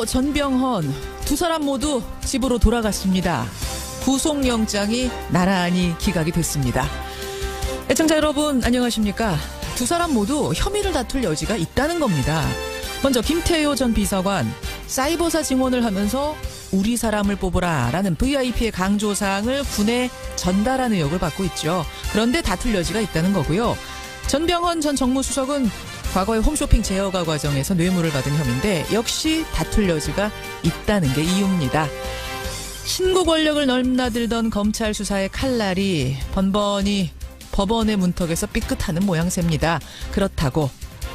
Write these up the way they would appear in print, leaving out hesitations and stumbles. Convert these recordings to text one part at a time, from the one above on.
김태호, 전병헌 두 사람 모두 집으로 돌아갔습니다. 구속영장이 나란히 기각이 됐습니다. 애청자 여러분 안녕하십니까? 두 사람 모두 혐의를 다툴 여지가 있다는 겁니다. 먼저 김태호 전 비서관 사이버사 증언을 하면서 우리 사람을 뽑으라 라는 VIP의 강조사항을 군에 전달한 의혹을 받고 있죠. 그런데 다툴 여지가 있다는 거고요. 전병헌 전 정무수석은 과거에 홈쇼핑 제어가 과정에서 뇌물을 받은 혐의인데 역시 다툴 여지가 있다는 게 이유입니다. 신고 권력을 넘나들던 검찰 수사의 칼날이 번번이 법원의 문턱에서 삐끗하는 모양새입니다. 그렇다고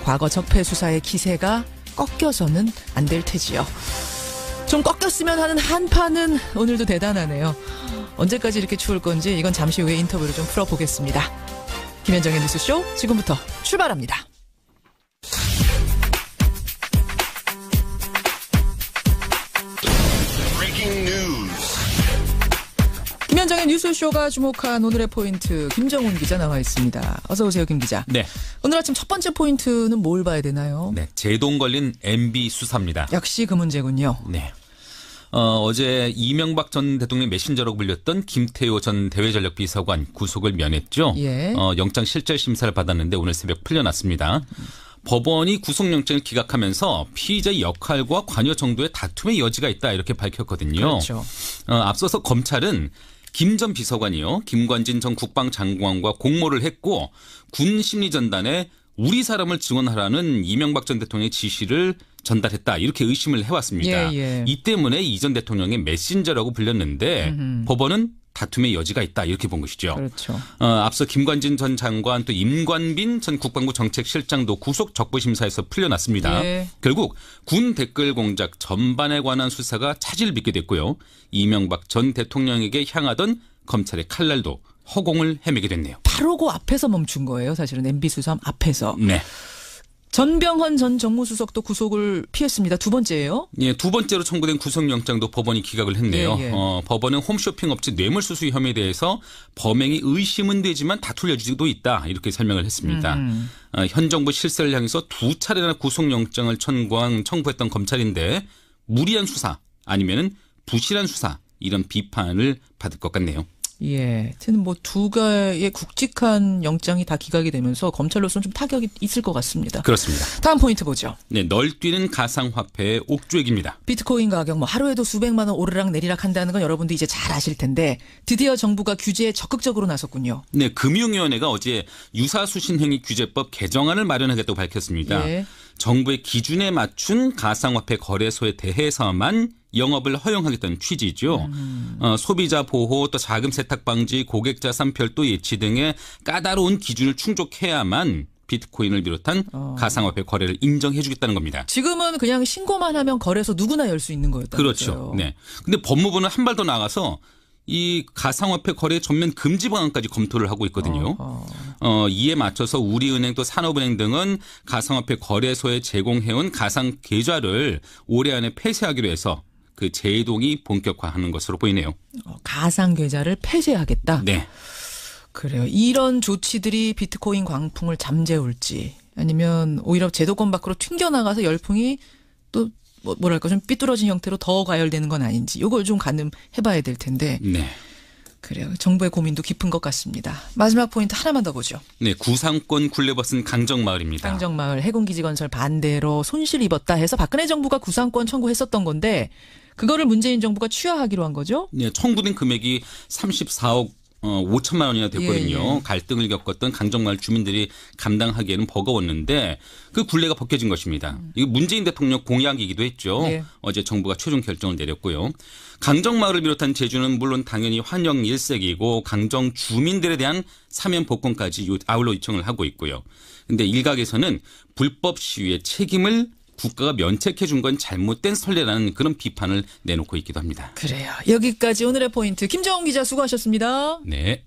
과거 적폐 수사의 기세가 꺾여서는 안 될 테지요. 좀 꺾였으면 하는 한파는 오늘도 대단하네요. 언제까지 이렇게 추울 건지 이건 잠시 후에 인터뷰를 좀 풀어보겠습니다. 김현정의 뉴스쇼 지금부터 출발합니다. 김현정의 뉴스쇼가 주목한 오늘의 포인트 김정훈 기자 나와 있습니다. 어서 오세요, 김 기자. 네. 오늘 아침 첫 번째 포인트는 뭘 봐야 되나요? 네, 제동 걸린 MB 수사입니다. 역시 그 문제군요. 네. 어제 이명박 전 대통령 메신저라고 불렸던 김태호 전 대외전력비서관 구속을 면했죠. 예. 영장 실질 심사를 받았는데 오늘 새벽 풀려났습니다. 법원이 구속영장을 기각하면서 피의자의 역할과 관여 정도의 다툼의 여지가 있다 이렇게 밝혔거든요. 그렇죠. 앞서서 검찰은 김 전 비서관이요, 김관진 전 국방장관과 공모를 했고 군 심리전단에 우리 사람을 증언하라는 이명박 전 대통령의 지시를 전달했다 이렇게 의심을 해왔습니다. 예. 이 때문에 이 전 대통령의 메신저라고 불렸는데 법원은 다툼의 여지가 있다 이렇게 본 것이죠. 그렇죠. 앞서 김관진 전 장관 또 임관빈 전 국방부 정책실장도 구속 적부심사에서 풀려났습니다. 예. 결국 군 댓글 공작 전반에 관한 수사가 차질을 빚게 됐고요. 이명박 전 대통령에게 향하던 검찰의 칼날도 허공을 헤매게 됐네요. 바로 그 앞에서 멈춘 거예요. 사실은 MB 수사 앞에서. 네. 전병헌 전 정무수석도 구속을 피했습니다. 두 번째예요? 예, 두 번째로 청구된 구속영장도 법원이 기각을 했네요. 예. 법원은 홈쇼핑 업체 뇌물수수 혐의에 대해서 범행이 의심은 되지만 다툴 여지도 있다 이렇게 설명을 했습니다. 현 정부 실세를 향해서 두 차례나 구속영장을 청구했던 검찰인데 무리한 수사 아니면은 부실한 수사 이런 비판을 받을 것 같네요. 예. 하여튼 뭐 두 개의 굵직한 영장이 다 기각이 되면서 검찰로서는 좀 타격이 있을 것 같습니다. 그렇습니다. 다음 포인트 보죠. 네, 널뛰는 가상화폐의 옥주액입니다. 비트코인 가격 뭐 하루에도 수백만 원 오르락 내리락 한다는 건 여러분도 이제 잘 아실 텐데 드디어 정부가 규제에 적극적으로 나섰군요. 네, 금융위원회가 어제 유사수신행위 규제법 개정안을 마련하겠다고 밝혔습니다. 예. 정부의 기준에 맞춘 가상화폐 거래소에 대해서만 영업을 허용하겠다는 취지죠. 소비자 보호 또 자금 세탁 방지 고객 자산 별도 예치 등의 까다로운 기준을 충족해야만 비트코인을 비롯한 가상화폐 거래를 인정해 주겠다는 겁니다. 지금은 그냥 신고만 하면 거래소 누구나 열 수 있는 거였다고요. 그렇죠. 네. 근데 법무부는 한 발 더 나가서 이 가상화폐 거래 전면 금지 방안까지 검토를 하고 있거든요. 이에 맞춰서 우리은행 또 산업은행 등은 가상화폐 거래소에 제공해온 가상 계좌를 올해 안에 폐쇄하기로 해서 그 제동이 본격화하는 것으로 보이네요. 가상 계좌를 폐쇄하겠다. 네. 그래요. 이런 조치들이 비트코인 광풍을 잠재울지 아니면 오히려 제도권 밖으로 튕겨나가서 열풍이 또 뭐랄까 좀 삐뚤어진 형태로 더 과열되는 건 아닌지 이걸 좀 가늠해봐야 될 텐데. 네. 그래요. 정부의 고민도 깊은 것 같습니다. 마지막 포인트 하나만 더 보죠. 네, 구상권 굴레벗은 강정마을입니다. 강정마을 해군기지 건설 반대로 손실 입었다 해서 박근혜 정부가 구상권 청구했었던 건데 그거를 문재인 정부가 취하하기로 한 거죠? 네, 청구된 금액이 34억 5천만 원이나 됐거든요. 예. 갈등을 겪었던 강정마을 주민들이 감당하기에는 버거웠는데 그 굴레가 벗겨진 것입니다. 이거 문재인 대통령 공약이기도 했죠. 예. 어제 정부가 최종 결정을 내렸고요. 강정마을을 비롯한 제주는 물론 당연히 환영 일색이고 강정 주민들에 대한 사면 복권까지 아울러 요청을 하고 있고요. 그런데 일각에서는 불법 시위의 책임을 국가가 면책해 준 건 잘못된 선례라는 그런 비판을 내놓고 있기도 합니다. 그래요. 여기까지 오늘의 포인트. 김정훈 기자 수고하셨습니다. 네.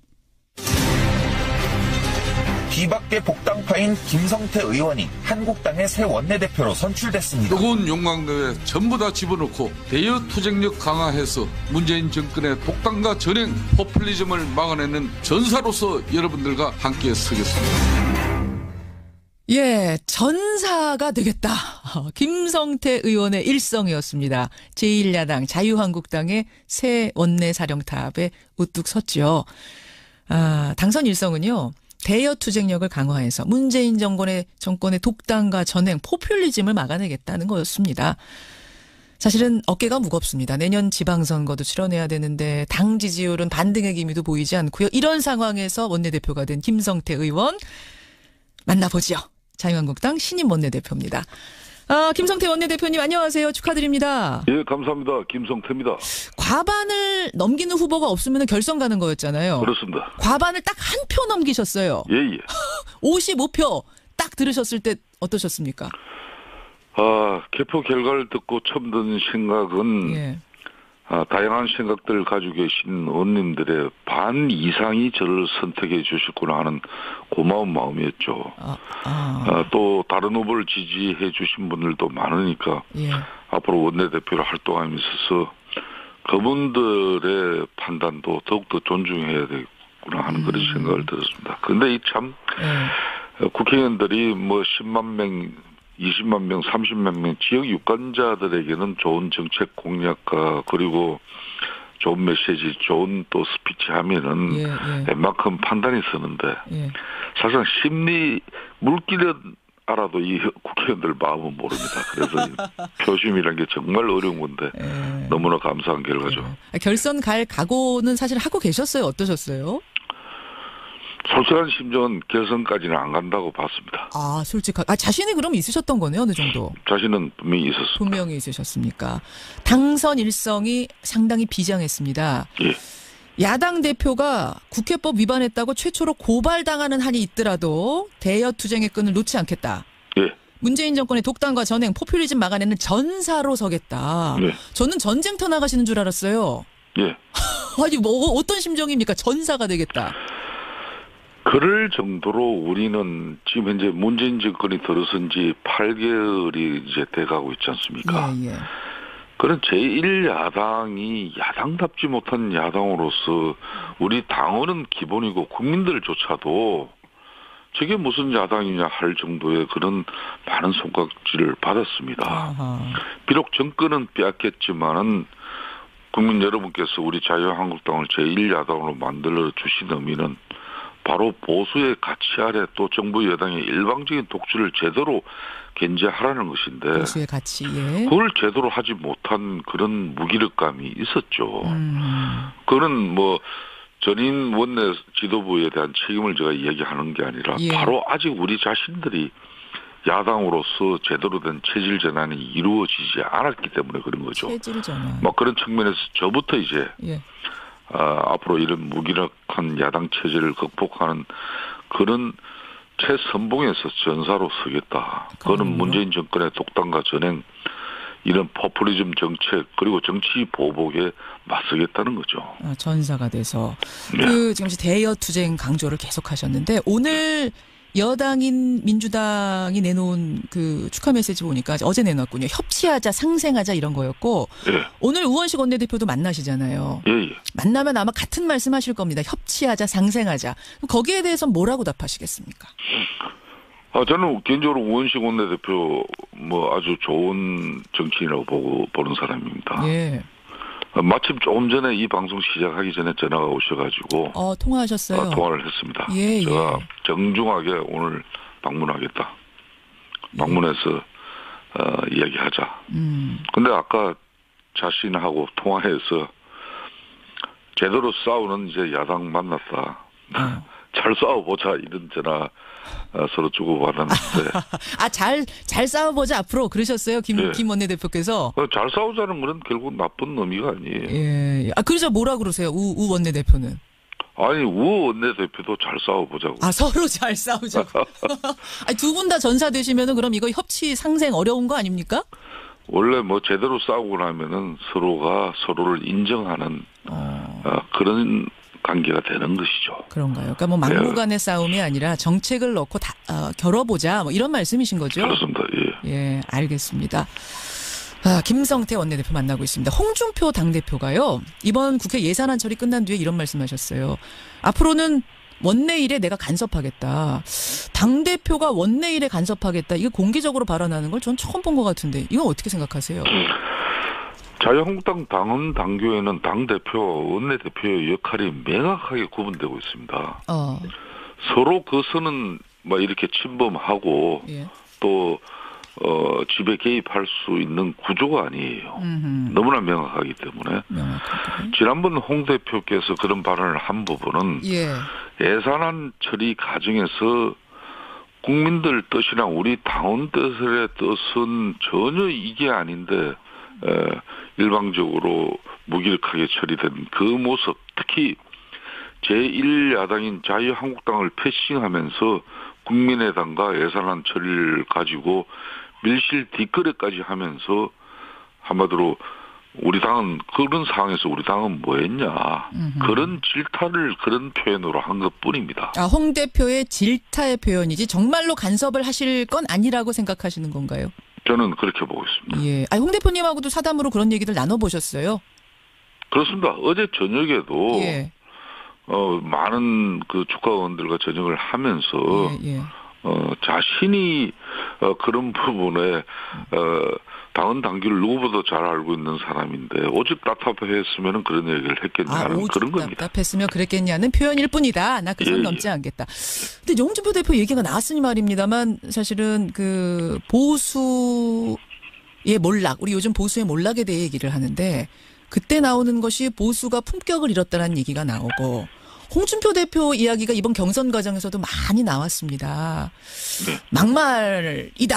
뒤밖의 복당파인 김성태 의원이 한국당의 새 원내대표로 선출됐습니다. 뜨거운 용광로에 전부 다 집어넣고 대여 투쟁력 강화해서 문재인 정권의 독단과 전행 포퓰리즘을 막아내는 전사로서 여러분들과 함께 서겠습니다. 예, 전사가 되겠다. 김성태 의원의 일성이었습니다. 제1야당 자유한국당의 새 원내사령탑에 우뚝 섰죠. 당선 일성은요. 대여 투쟁력을 강화해서 문재인 정권의 독단과 전행, 포퓰리즘을 막아내겠다는 거였습니다. 사실은 어깨가 무겁습니다. 내년 지방선거도 치러내야 되는데 당 지지율은 반등의 기미도 보이지 않고요. 이런 상황에서 원내대표가 된 김성태 의원 만나보죠. 자유한국당 신임 원내대표입니다. 김성태 원내대표님 안녕하세요. 축하드립니다. 예, 감사합니다. 김성태입니다. 과반을 넘기는 후보가 없으면 결선 가는 거였잖아요. 그렇습니다. 과반을 딱 한 표 넘기셨어요. 예. 55표 딱 들으셨을 때 어떠셨습니까? 개표 결과를 듣고 처음 든 생각은 예. 다양한 생각들을 가지고 계신 의원님들의 반 이상이 저를 선택해 주셨구나 하는 고마운 마음이었죠. 또 다른 후보를 지지해 주신 분들도 많으니까 예. 앞으로 원내대표로 활동하면서 그분들의 판단도 더욱더 존중해야 되겠구나 하는 그런 생각을 들었습니다. 그런데 참 국회의원들이 10만 명, 20만 명, 30만 명 지역 유권자들에게는 좋은 정책 공약과 그리고 좋은 메시지, 좋은 또 스피치 하면은 웬만큼 판단이 서는데 사실상 심리 물기는 알아도 이 국회의원들 마음은 모릅니다. 그래서 표심이라는 게 정말 어려운 건데 너무나 감사한 결과죠. 결선 갈 각오는 사실 하고 계셨어요? 어떠셨어요? 솔직한 심정은 결선까지는 안 간다고 봤습니다. 자신이 그럼 있으셨던 거네요, 어느 정도? 자신은 분명히 있었습니다. 분명히 있으셨습니까? 당선 일성이 상당히 비장했습니다. 예. 야당 대표가 국회법 위반했다고 최초로 고발당하는 한이 있더라도 대여 투쟁의 끈을 놓지 않겠다. 예. 문재인 정권의 독단과 전행, 포퓰리즘 막아내는 전사로 서겠다. 예. 저는 전쟁터 나가시는 줄 알았어요. 예. 아니 어떤 심정입니까? 전사가 되겠다. 그럴 정도로 우리는 지금 현재 문재인 정권이 들어선 지 8개월이 이제 돼가고 있지 않습니까? 예. 그런 제1야당이 야당답지 못한 야당으로서 우리 당원은 기본이고 국민들조차도 저게 무슨 야당이냐 할 정도의 그런 많은 손가락질을 받았습니다. 아하. 비록 정권은 빼앗겼지만은 국민 여러분께서 우리 자유한국당을 제1야당으로 만들어 주신 의미는 바로 보수의 가치 아래 또 정부 여당의 일방적인 독주를 제대로 견제하라는 것인데 보수의 가치, 예. 그걸 제대로 하지 못한 그런 무기력감이 있었죠. 그거는 전임 원내 지도부에 대한 책임을 제가 얘기하는 게 아니라 바로 아직 우리 자신들이 야당으로서 제대로 된 체질 전환이 이루어지지 않았기 때문에 그런 거죠. 체질 전환. 그런 측면에서 저부터 이제 앞으로 이런 무기력한 야당 체제를 극복하는 그런 최선봉에서 전사로 서겠다. 그거는 문재인 정권의 독단과 전행, 이런 포퓰리즘 정책 그리고 정치 보복에 맞서겠다는 거죠. 전사가 돼서 지금 대여 투쟁 강조를 계속하셨는데 오늘 여당인 민주당이 내놓은 그 축하 메시지 보니까 어제 내놨군요. 협치하자, 상생하자 이런 거였고 오늘 우원식 원내대표도 만나시잖아요. 만나면 아마 같은 말씀하실 겁니다. 협치하자, 상생하자. 거기에 대해서 뭐라고 답하시겠습니까? 저는 개인적으로 우원식 원내대표 아주 좋은 정치인이라고 보는 사람입니다. 예. 마침 조금 전에 이 방송 시작하기 전에 전화가 오셔가지고 통화하셨어요? 통화를 했습니다. 예, 제가 정중하게 오늘 방문하겠다. 방문해서 이야기하자. 근데 아까 자신하고 통화해서 제대로 싸우는 이제 야당 만났다. 잘 싸워보자 이런 전화 서로 주고받았는데. 잘 싸워보자 앞으로 그러셨어요? 김 원내대표께서. 잘 싸우자는 건 결국 나쁜 의미가 아니에요. 예. 그래서 뭐라 그러세요? 우 원내대표는. 아니 우 원내대표도 잘 싸워보자고. 서로 잘 싸우자고. 두 분 다 전사 되시면은 그럼 이거 협치 상생 어려운 거 아닙니까? 원래 제대로 싸우고 나면은 서로가 서로를 인정하는 그런 관계가 되는 것이죠. 그런가요? 그러니까 막무가내 싸움이 아니라 정책을 넣고 겨뤄보자 이런 말씀이신 거죠? 그렇습니다. 예, 알겠습니다. 김성태 원내대표 만나고 있습니다. 홍준표 당대표가요. 이번 국회 예산안 처리 끝난 뒤에 이런 말씀하셨어요. 앞으로는 원내일에 내가 간섭하겠다. 당대표가 원내일에 간섭하겠다. 이거 공개적으로 발언하는 걸 전 처음 본 것 같은데 이건 어떻게 생각하세요? 자유한국당 당헌 당규에는 당대표와 원내대표의 역할이 명확하게 구분되고 있습니다. 서로 그 선은 뭐 이렇게 침범하고 예. 또 집에 개입할 수 있는 구조가 아니에요. 너무나 명확하기 때문에. 지난번 홍 대표께서 그런 발언을 한 부분은 예. 예산안 처리 과정에서 국민들 뜻이나 우리 당원 뜻의 뜻은 전혀 이게 아닌데 일방적으로 무기력하게 처리된 그 모습, 특히 제1야당인 자유한국당을 패싱하면서 국민의당과 예산안 처리를 가지고 밀실 뒷거래까지 하면서 한마디로 우리 당은 그런 상황에서 우리 당은 뭐 했냐. 그런 질타를 그런 표현으로 한 것뿐입니다. 홍 대표의 질타의 표현이지 정말로 간섭을 하실 건 아니라고 생각하시는 건가요? 저는 그렇게 보고 있습니다. 예. 홍 대표님하고도 사담으로 그런 얘기를 나눠보셨어요? 그렇습니다. 어제 저녁에도 예. 많은 그 주가원들과 저녁을 하면서 예. 자신이 그런 부분에 당헌 당규를 누구보다 잘 알고 있는 사람인데 오죽 답답했으면 그런 얘기를 했겠냐는 오죽 그런 겁니다. 답답했으면 그랬겠냐는 표현일 뿐이다. 나 그 선 넘지 않겠다. 근데 홍준표 대표 얘기가 나왔으니 말입니다만 사실은 그 보수의 몰락, 우리 요즘 보수의 몰락에 대해 얘기를 하는데 그때 나오는 것이 보수가 품격을 잃었다는 얘기가 나오고 홍준표 대표 이야기가 이번 경선 과정에서도 많이 나왔습니다. 네. 막말이다.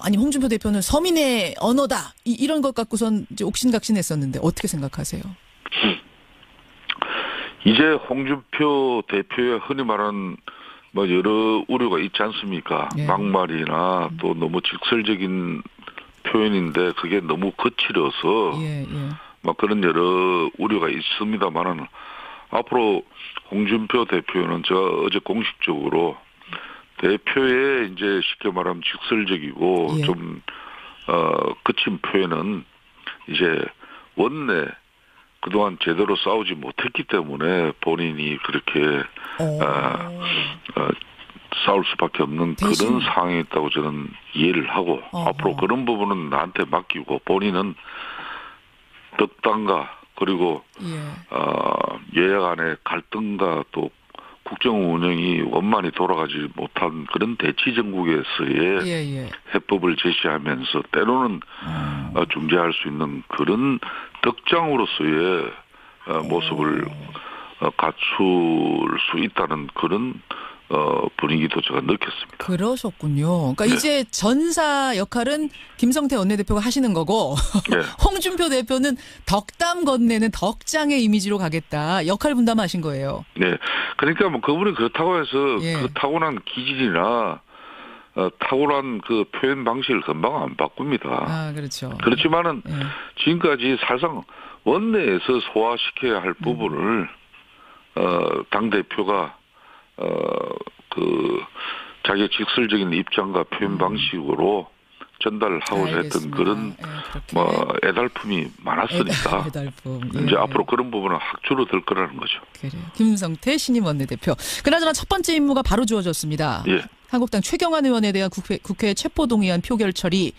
아니 홍준표 대표는 서민의 언어다. 이런 것 갖고선 이제 옥신각신했었는데 어떻게 생각하세요? 이제 홍준표 대표의 흔히 말하는 여러 우려가 있지 않습니까? 예. 막말이나 또 너무 직설적인 표현인데 그게 너무 거칠어서 그런 여러 우려가 있습니다만은 앞으로 홍준표 대표는 제가 어제 공식적으로 대표의 이제 쉽게 말하면 직설적이고 좀 거친 표현은 이제 원내 그동안 제대로 싸우지 못했기 때문에 본인이 그렇게 싸울 수밖에 없는 그런 상황이 있다고 저는 이해를 하고 앞으로 그런 부분은 나한테 맡기고 본인은 덕당과 그리고 여야 간의 갈등과 또 국정 운영이 원만히 돌아가지 못한 그런 대치 정국에서의 해법을 제시하면서 때로는 중재할 수 있는 그런 덕장으로서의 모습을 갖출 수 있다는 그런 분위기도 제가 느꼈습니다. 그러셨군요. 그러니까 이제 전사 역할은 김성태 원내대표가 하시는 거고 홍준표 대표는 덕담 건네는 덕장의 이미지로 가겠다. 역할 분담하신 거예요. 네. 그러니까 그분이 그렇다고 해서 그 타고난 기질이나 탁월한 그 표현 방식을 금방 안 바꿉니다. 그렇죠. 그렇지만은 지금까지 사실상 원내에서 소화시켜야 할 부분을 당대표가 자기의 직설적인 입장과 표현 방식으로 전달하고자 했던 그런 애달픔이 많았으니까 애달품. 이제 앞으로 그런 부분은 학주로 될 거라는 거죠. 그래요. 김성태 신임 원내대표. 그나저나 첫 번째 임무가 바로 주어졌습니다. 한국당 최경환 의원에 대한 국회 체포동의안 표결 처리.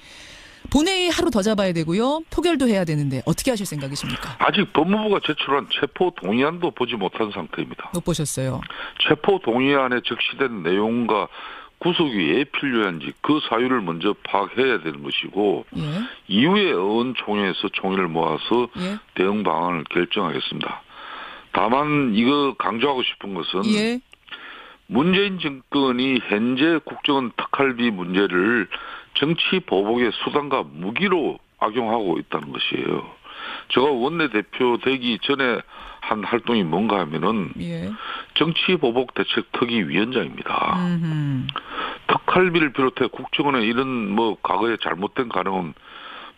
본회의 하루 더 잡아야 되고요. 표결도 해야 되는데 어떻게 하실 생각이십니까? 아직 법무부가 제출한 체포동의안도 보지 못한 상태입니다. 못 보셨어요? 체포동의안에 적시된 내용과 구속이 왜 필요한지 그 사유를 먼저 파악해야 되는 것이고 이후에 의원총회에서 총의를 모아서 대응 방안을 결정하겠습니다. 다만 이거 강조하고 싶은 것은 문재인 정권이 현재 국정원 특활비 문제를 정치 보복의 수단과 무기로 악용하고 있다는 것이에요. 제가 원내대표 되기 전에 한 활동이 뭔가 하면은 정치 보복 대책 특위 위원장입니다. 특활비를 비롯해 국정원의 이런 과거에 잘못된 가능은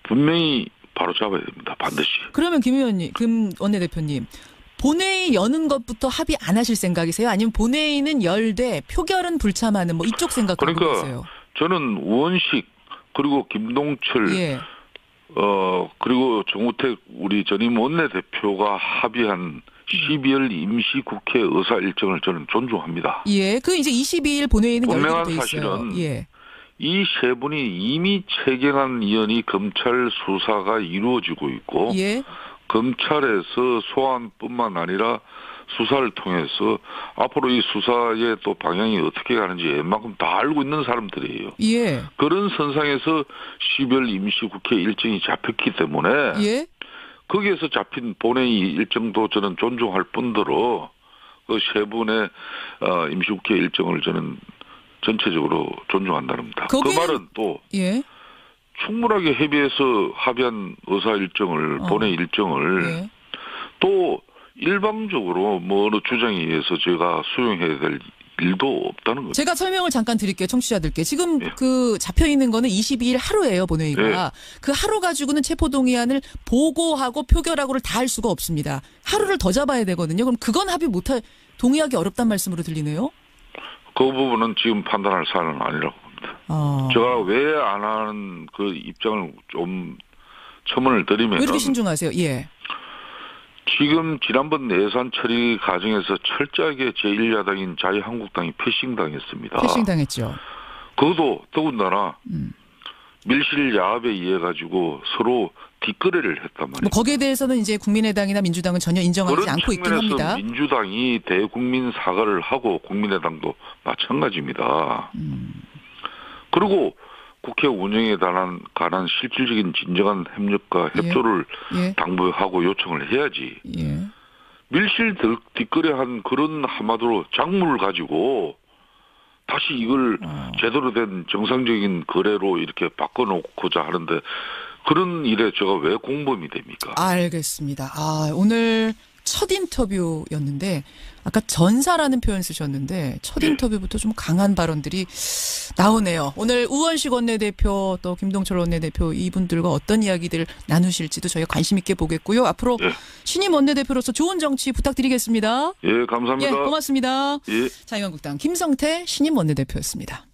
분명히 바로잡아야 됩니다. 반드시. 그러면 김 원내대표님. 본회의 여는 것부터 합의 안 하실 생각이세요? 아니면 본회의는 열되 표결은 불참하는 이쪽 생각 갖고 계세요? 저는 우원식 그리고 김동철 그리고 정우택 우리 전임 원내대표가 합의한 12월 임시국회 의사 일정을 저는 존중합니다. 예, 그 이제 22일 본회의는 분명한 열리게 돼 있어요. 사실은 예. 이 세 분이 이미 최경환 의원이 검찰 수사가 이루어지고 있고 예. 검찰에서 소환뿐만 아니라 수사를 통해서 앞으로 이 수사의 또 방향이 어떻게 가는지 웬만큼 다 알고 있는 사람들이에요. 예. 그런 선상에서 12월 임시국회 일정이 잡혔기 때문에 예. 거기에서 잡힌 본회의 일정도 저는 존중할 뿐더러 그 세 분의 임시국회 일정을 저는 전체적으로 존중한다는겁니다. 그 말은 또 예. 충분하게 협의해서 합의한 의사 일정을 본회의 일정을 예. 또 일방적으로 뭐 어느 주장에 의해서 제가 수용해야 될 일도 없다는 거죠. 제가 설명을 잠깐 드릴게요. 청취자들께. 지금 예. 그 잡혀 있는 거는 22일 하루예요, 본회의가. 예. 그 하루 가지고는 체포동의안을 보고하고 표결하고를 다 할 수가 없습니다. 하루를 더 잡아야 되거든요. 그럼 그건 동의하기 어렵단 말씀으로 들리네요. 그 부분은 지금 판단할 사안은 아니라고 봅니다. 제가 왜 안 하는 그 입장을 좀 첨언을 드리면 왜 이렇게 신중하세요? 예. 지금 지난번 예산 처리 과정에서 철저하게 제1야당인 자유한국당이 패싱당했습니다. 패싱당했죠. 그것도 더군다나 밀실 야합에 의해 가지고 서로 뒷거래를 했단 말이에요. 뭐 거기에 대해서는 이제 국민의당이나 민주당은 전혀 인정하지 그런 않고 있긴 측면에서 합니다. 민주당이 대국민 사과를 하고 국민의당도 마찬가지입니다. 그리고 국회 운영에 관한 실질적인 진정한 협력과 협조를 예. 당부하고 요청을 해야지. 예. 밀실 뒷거래한 그런 한마디로 작물을 가지고 다시 이걸 제대로 된 정상적인 거래로 이렇게 바꿔놓고자 하는데 그런 일에 제가 왜 공범이 됩니까? 알겠습니다. 오늘 첫 인터뷰였는데 아까 전사라는 표현 쓰셨는데 첫 인터뷰부터 좀 강한 발언들이 나오네요. 오늘 우원식 원내대표 또 김동철 원내대표 이분들과 어떤 이야기들을 나누실지도 저희가 관심 있게 보겠고요. 앞으로 신임 원내대표로서 좋은 정치 부탁드리겠습니다. 예, 감사합니다. 예, 고맙습니다. 예. 자유한국당 김성태 신임 원내대표였습니다.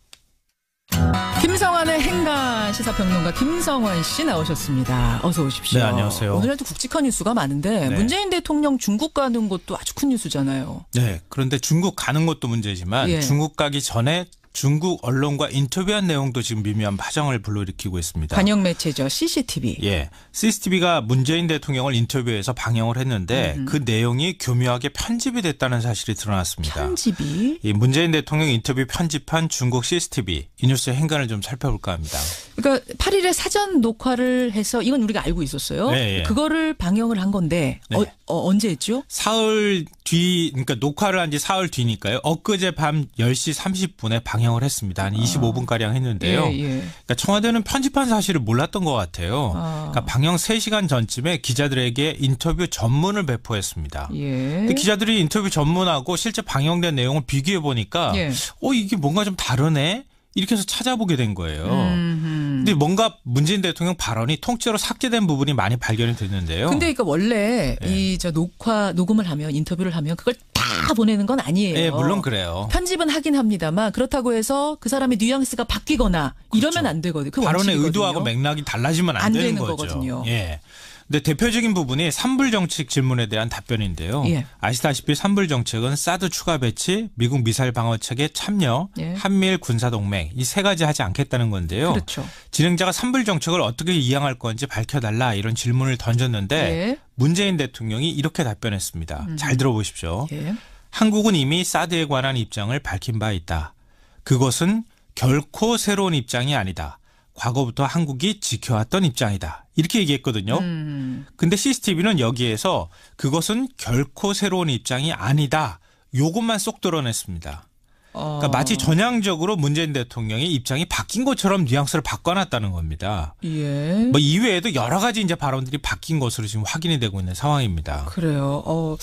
김성환의 행간 시사평론가 김성환 씨 나오셨습니다. 어서 오십시오. 네, 안녕하세요. 오늘도 굵직한 뉴스가 많은데 네. 문재인 대통령 중국 가는 것도 아주 큰 뉴스잖아요. 네. 그런데 중국 가는 것도 문제지만 예. 중국 가기 전에 중국 언론과 인터뷰한 내용도 지금 미묘한 파장을 불러일으키고 있습니다. 관영 매체죠. CCTV. 예. CCTV가 문재인 대통령을 인터뷰해서 방영을 했는데 그 내용이 교묘하게 편집이 됐다는 사실이 드러났습니다. 편집이? 이 문재인 대통령 인터뷰 편집한 중국 CCTV 이 뉴스의 행간을 좀 살펴볼까 합니다. 그러니까 8일에 사전 녹화를 해서 이건 우리가 알고 있었어요. 네, 예. 그거를 방영을 한 건데 네. 언제 했죠? 사흘 뒤 그러니까 녹화를 한 지 사흘 뒤니까요. 엊그제 밤 10시 30분에 방영을 했습니다. 한 25분가량 했는데요. 예, 예. 그러니까 청와대는 편집한 사실을 몰랐던 것 같아요. 그러니까 방영 3시간 전쯤에 기자들에게 인터뷰 전문을 배포했습니다. 예. 근데 기자들이 인터뷰 전문하고 실제 방영된 내용을 비교해 보니까 예. 이게 뭔가 좀 다르네? 이렇게 해서 찾아보게 된 거예요. 근데 뭔가 문재인 대통령 발언이 통째로 삭제된 부분이 많이 발견이 됐는데요. 근데 그러니까 원래 녹음을 하면 인터뷰를 하면 그걸 다 보내는 건 아니에요. 네, 물론 그래요. 편집은 하긴 합니다만 그렇다고 해서 그 사람의 뉘앙스가 바뀌거나 이러면 안 되거든요. 그 발언의 원칙이거든요. 의도하고 맥락이 달라지면 안 되는 거죠. 거거든요. 예. 근데 대표적인 부분이 산불 정책 질문에 대한 답변인데요. 예. 아시다시피 산불 정책은 사드 추가 배치, 미국 미사일 방어책에 참여, 예. 한미일 군사동맹 이 세 가지 하지 않겠다는 건데요. 그렇죠. 진행자가 산불 정책을 어떻게 이양할 건지 밝혀달라 이런 질문을 던졌는데 예. 문재인 대통령이 이렇게 답변했습니다. 잘 들어보십시오. 예. 한국은 이미 사드에 관한 입장을 밝힌 바 있다. 그것은 결코 새로운 입장이 아니다. 과거부터 한국이 지켜왔던 입장이다. 이렇게 얘기했거든요. 근데 CCTV는 여기에서 그것은 결코 새로운 입장이 아니다. 요것만 쏙 드러냈습니다. 그러니까 마치 전향적으로 문재인 대통령의 입장이 바뀐 것처럼 뉘앙스를 바꿔놨다는 겁니다. 예. 뭐 이외에도 여러 가지 이제 발언들이 바뀐 것으로 지금 확인이 되고 있는 상황입니다. 그래요.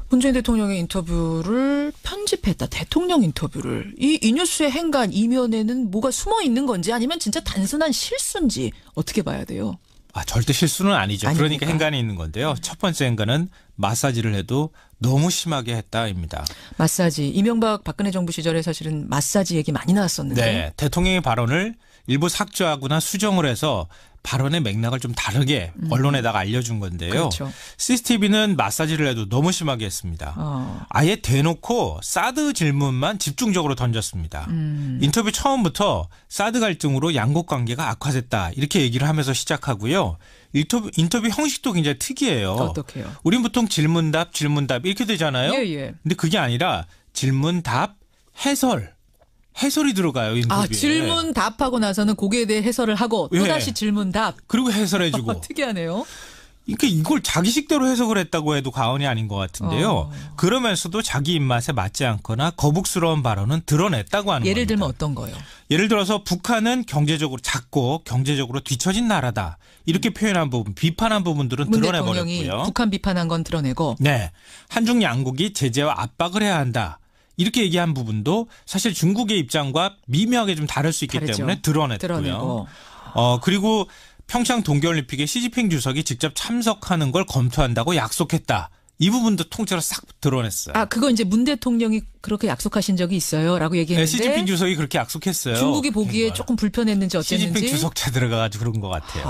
문재인 대통령의 인터뷰를 편집했다. 대통령 인터뷰를. 이 뉴스의 행간 이면에는 뭐가 숨어 있는 건지 아니면 진짜 단순한 실수인지 어떻게 봐야 돼요? 절대 실수는 아니죠. 아닙니까? 그러니까 행간이 있는 건데요. 첫 번째 행간은 마사지를 해도 너무 심하게 했다입니다. 마사지. 이명박 박근혜 정부 시절에 사실은 마사지 얘기 많이 나왔었는데. 네. 대통령의 발언을 일부 삭제하거나 수정을 해서 발언의 맥락을 좀 다르게 언론에다가 알려준 건데요. 그렇죠. CCTV는 마사지를 해도 너무 심하게 했습니다. 아예 대놓고 사드 질문만 집중적으로 던졌습니다. 인터뷰 처음부터 사드 갈등으로 양국 관계가 악화됐다 이렇게 얘기를 하면서 시작하고요. 인터뷰 형식도 굉장히 특이해요. 어떻게요? 우린 보통 질문답 이렇게 되잖아요. 예. 근데 그게 아니라 질문답 해설이 들어가요. 인터뷰에. 질문 답하고 나서는 거기에 대해 해설을 하고 또 예. 다시 질문 답. 그리고 해설해주고. 특이하네요. 그러니까 이걸 자기식대로 해석을 했다고 해도 과언이 아닌 것 같은데요. 그러면서도 자기 입맛에 맞지 않거나 거북스러운 발언은 드러냈다고 하는 예를 겁니다. 들면 어떤 거요? 예를 들어서 북한은 경제적으로 작고 경제적으로 뒤처진 나라다. 이렇게 표현한 부분, 비판한 부분들은 문 대통령이 드러내버렸고요. 북한 비판한 건 드러내고. 네, 한중 양국이 제재와 압박을 해야 한다. 이렇게 얘기한 부분도 사실 중국의 입장과 미묘하게 좀 다를 수 있기 다르죠. 때문에 드러냈고요. 드러내고. 그리고 평창 동계올림픽에 시진핑 주석이 직접 참석하는 걸 검토한다고 약속했다. 이 부분도 통째로 싹 드러냈어요. 그거 이제 문 대통령이 그렇게 약속하신 적이 있어요라고 얘기했는데. 네, 시진핑 주석이 그렇게 약속했어요. 중국이 보기에 조금 불편했는지 어땠는지. 시진핑 주석차 들어가가지고 그런 것 같아요.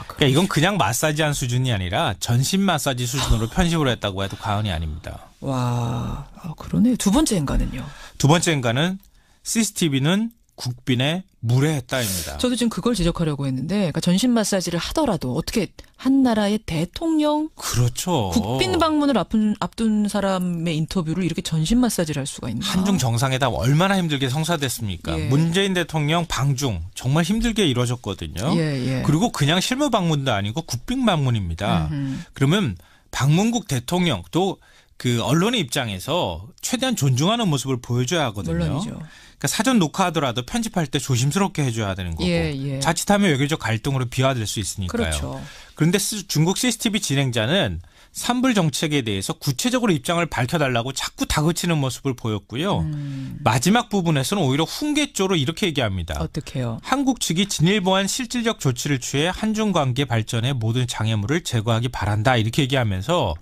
그러니까 이건 그냥 마사지한 수준이 아니라 전신 마사지 수준으로 편집을 했다고 해도 과언이 아닙니다. 와, 그러네. 두 번째 행간은요? 두 번째 행간은 CCTV는 국빈에 무례했다입니다. 저도 지금 그걸 지적하려고 했는데, 그러니까 전신 마사지를 하더라도 어떻게 한 나라의 대통령, 그렇죠. 국빈 방문을 앞둔 사람의 인터뷰를 이렇게 전신 마사지를 할 수가 있나? 한중 정상회담 얼마나 힘들게 성사됐습니까? 예. 문재인 대통령 방중 정말 힘들게 이루어졌거든요. 예. 그리고 그냥 실무 방문도 아니고 국빈 방문입니다. 그러면 방문국 대통령 또 그 언론의 입장에서 최대한 존중하는 모습을 보여줘야 하거든요. 물론이죠. 그러니까 사전 녹화하더라도 편집할 때 조심스럽게 해줘야 되는 거고 예. 자칫하면 외교적 갈등으로 비화될 수 있으니까요. 그렇죠. 그런데 중국 CCTV 진행자는 산불 정책에 대해서 구체적으로 입장을 밝혀달라고 자꾸 다그치는 모습을 보였고요. 마지막 부분에서는 오히려 훈계조로 이렇게 얘기합니다. 어떻게요? 한국 측이 진일보한 실질적 조치를 취해 한중 관계 발전의 모든 장애물을 제거하기 바란다 이렇게 얘기하면서